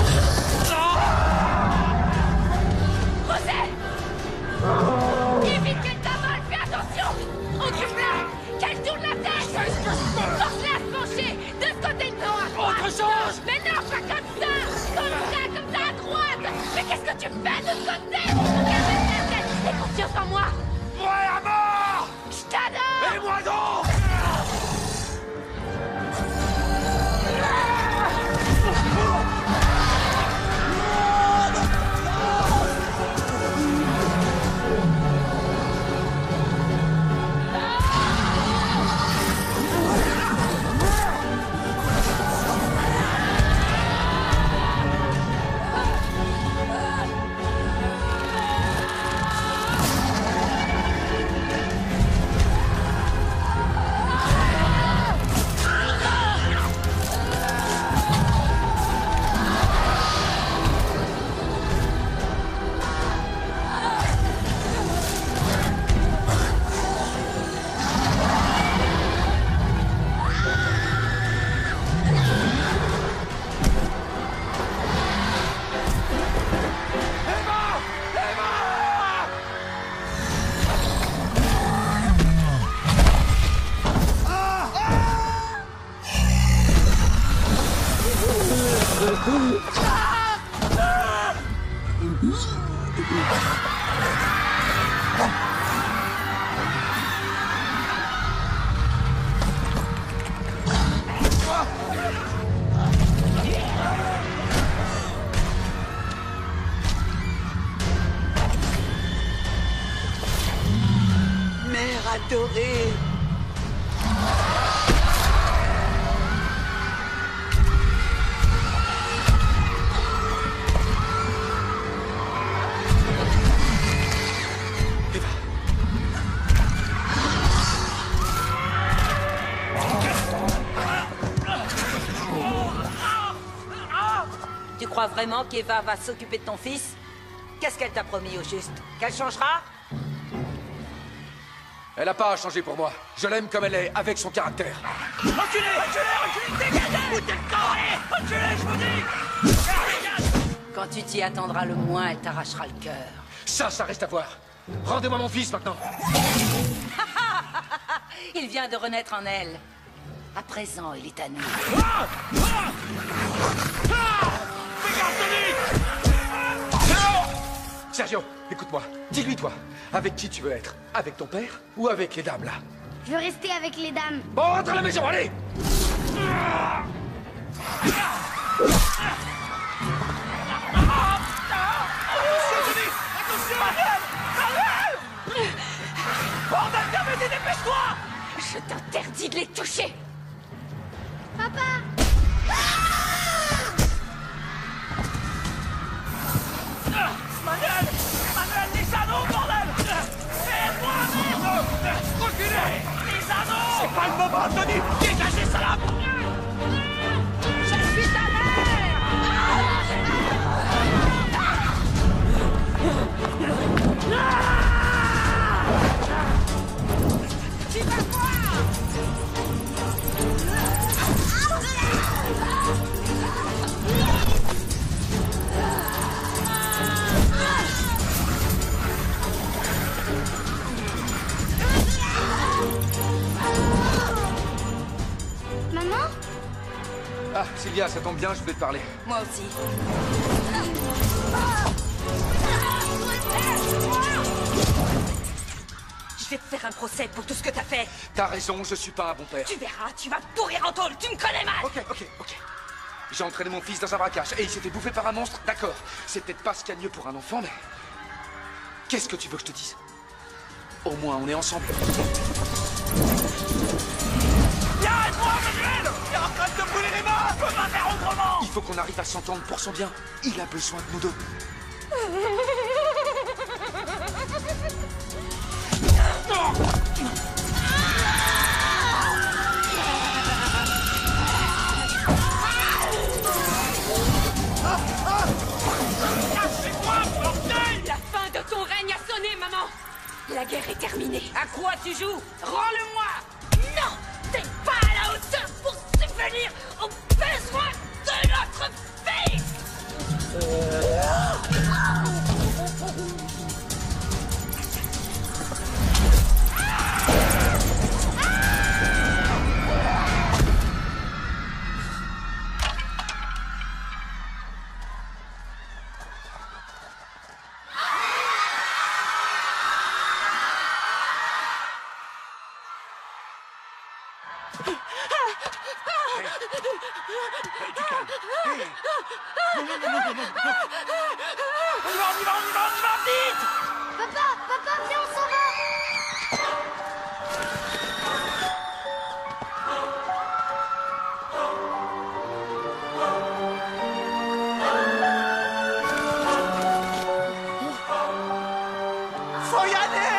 S4: José! Évite qu'elle t'avale, fais attention! Occupe-la! Qu'elle tourne la tête! Force-la à se pencher! De ce côté, non, à droite! Autre chose! Mais non, pas comme ça! Comme ça, à droite! Mais qu'est-ce que tu fais de ce côté? Regarde la tête! Aie confiance en moi!
S21: Ouais, à mort!
S4: Je t'adore!
S21: Et moi donc!
S1: Mère adorée!
S2: Tu crois vraiment qu'Eva va s'occuper de ton fils? Qu'est-ce qu'elle t'a promis au juste? Qu'elle changera?
S3: Elle a pas à changer pour moi. Je l'aime comme elle est, avec son caractère.
S21: Reculez! Reculez! Dégagez! Foutez le camp! Allez! Reculez, je vous dis!
S2: Quand tu t'y attendras le moins, elle t'arrachera le cœur.
S3: Ça reste à voir. Rendez-moi mon fils maintenant.
S2: Il vient de renaître en elle. À présent, il est à nous.
S21: Ah!
S3: Sergio, écoute-moi. Dis-lui, toi, avec qui tu veux être? Avec ton père ou avec les dames, là?
S7: Je veux rester avec les dames.
S3: Bon, rentre à la maison, allez!
S4: Bordel, David, dépêche-toi! Je t'interdis de les toucher!
S7: Papa!
S4: Manuel! Manuel, les anneaux, bordel! Aide-moi, merde! Reculez! Les anneaux! C'est pas le moment, Tony! Dégagez, salope! Je suis ta mère! Tu vas voir!
S7: Maman?
S3: Ah, Sylvia, ça tombe bien, je voulais te parler.
S8: Moi aussi. Je vais te faire un procès pour tout ce que t'as fait.
S3: T'as raison, je suis pas un bon père.
S8: Tu verras, tu vas pourrir en tôle, tu me connais mal.
S3: Ok. J'ai entraîné mon fils dans un braquage et il s'est fait bouffer par un monstre, d'accord. C'est peut-être pas ce qu'il y a de mieux pour un enfant, mais... Qu'est-ce que tu veux que je te dise? Au moins, on est ensemble.
S4: Viens, aide-moi, Manuel! T'es en train de te brûler les mains! Je peux pas faire autrement!
S3: Il faut qu'on arrive à s'entendre pour son bien. Il a besoin de nous deux.
S4: Lâchez-moi, bordel!
S8: La fin de ton règne a sonné, maman. La guerre est terminée.
S4: À quoi tu joues? Rends-le-moi!
S8: Non, t'es pas à la hauteur pour subvenir aux besoins de notre fils.
S4: On y va, vite!
S7: Papa, viens, on s'en va!
S4: Faut y aller!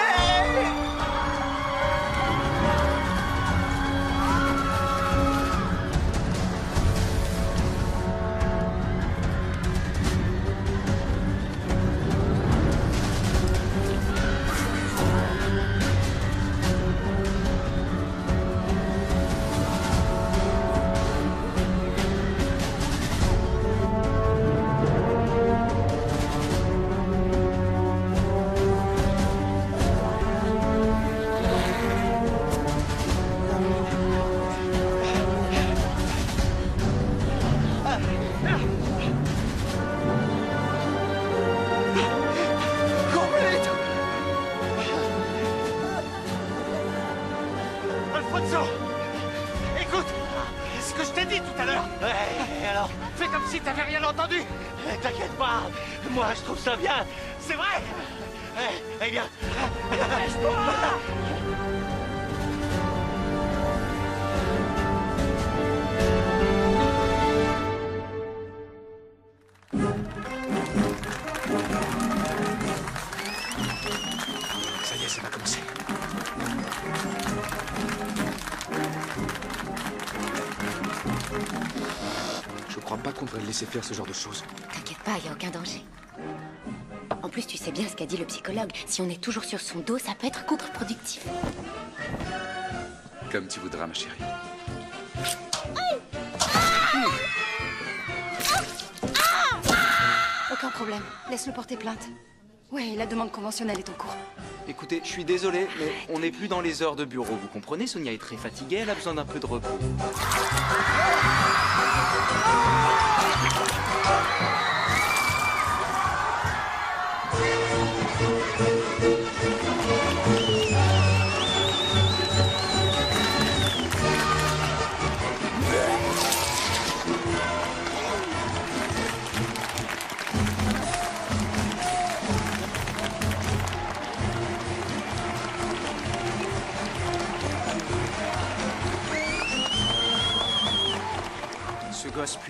S12: Alfonso! Écoute! Ce que je t'ai dit tout à l'heure!
S21: Ouais, et alors?
S12: Fais comme si t'avais rien entendu!
S21: T'inquiète pas, moi je trouve ça bien, c'est vrai. Eh bien,
S3: Ça y est, ça va commencer. Je crois pas qu'on devrait le laisser faire ce genre de choses.
S18: T'inquiète pas, y a aucun danger. En plus, tu sais bien ce qu'a dit le psychologue. Si on est toujours sur son dos, ça peut être contre-productif.
S3: Comme tu voudras, ma chérie.
S18: Aucun problème. Laisse-le porter plainte. Ouais, la demande conventionnelle est en cours.
S9: Écoutez, je suis désolé, mais on n'est plus dans les heures de bureau. Vous comprenez, Sonia est très fatiguée, elle a besoin d'un peu de repos.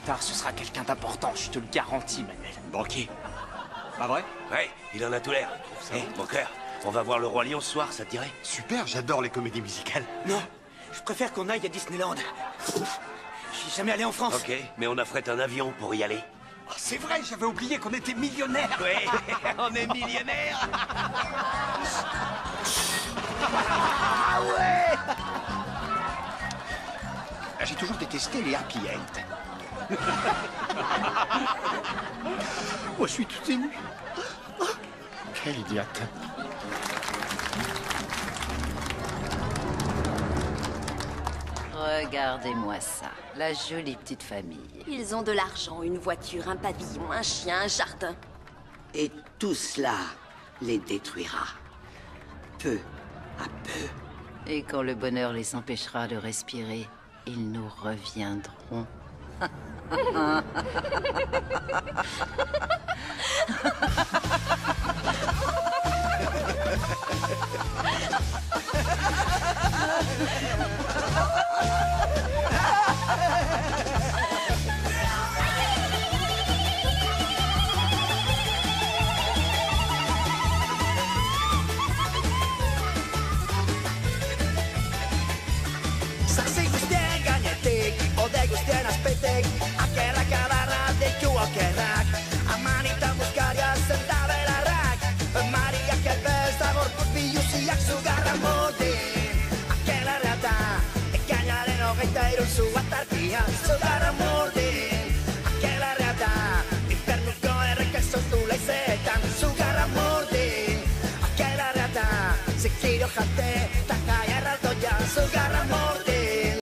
S9: tard, ce sera quelqu'un d'important, je te le garantis, Manuel.
S15: Banquier. Pas vrai?
S19: Ouais, il en a tout l'air. Hé, mon cœur, on va voir le Roi Lion ce soir, ça te dirait?
S21: Super, j'adore les comédies musicales. Non, je préfère qu'on aille à Disneyland. Je suis jamais allé en France.
S19: Ok, mais on affrète un avion pour y aller.
S21: Oh, c'est vrai, j'avais oublié qu'on était millionnaires.
S19: Oui, on est millionnaires.
S21: Ah ouais. J'ai toujours détesté les happy end. Moi, je suis tout ému. Quel idiote.
S2: Regardez-moi ça, la jolie petite famille.
S8: Ils ont de l'argent, une voiture, un pavillon, un chien, un jardin.
S1: Et tout cela les détruira. Peu à peu.
S2: Et quand le bonheur les empêchera de respirer, ils nous reviendront.
S14: Saksi guztien gainetik, ode guztien azpetek, akerrak adarra deitu okerrak, amanita muskaria zenta belarrak, Mariak elbez da gorput biluziak zugarra modin, akelarra da, ekainaren 23 zu atartia, zugarra modin, akelarra da, infernuko erreka sortu laizetan, zugarra modin, akelarra da, zekiro jate,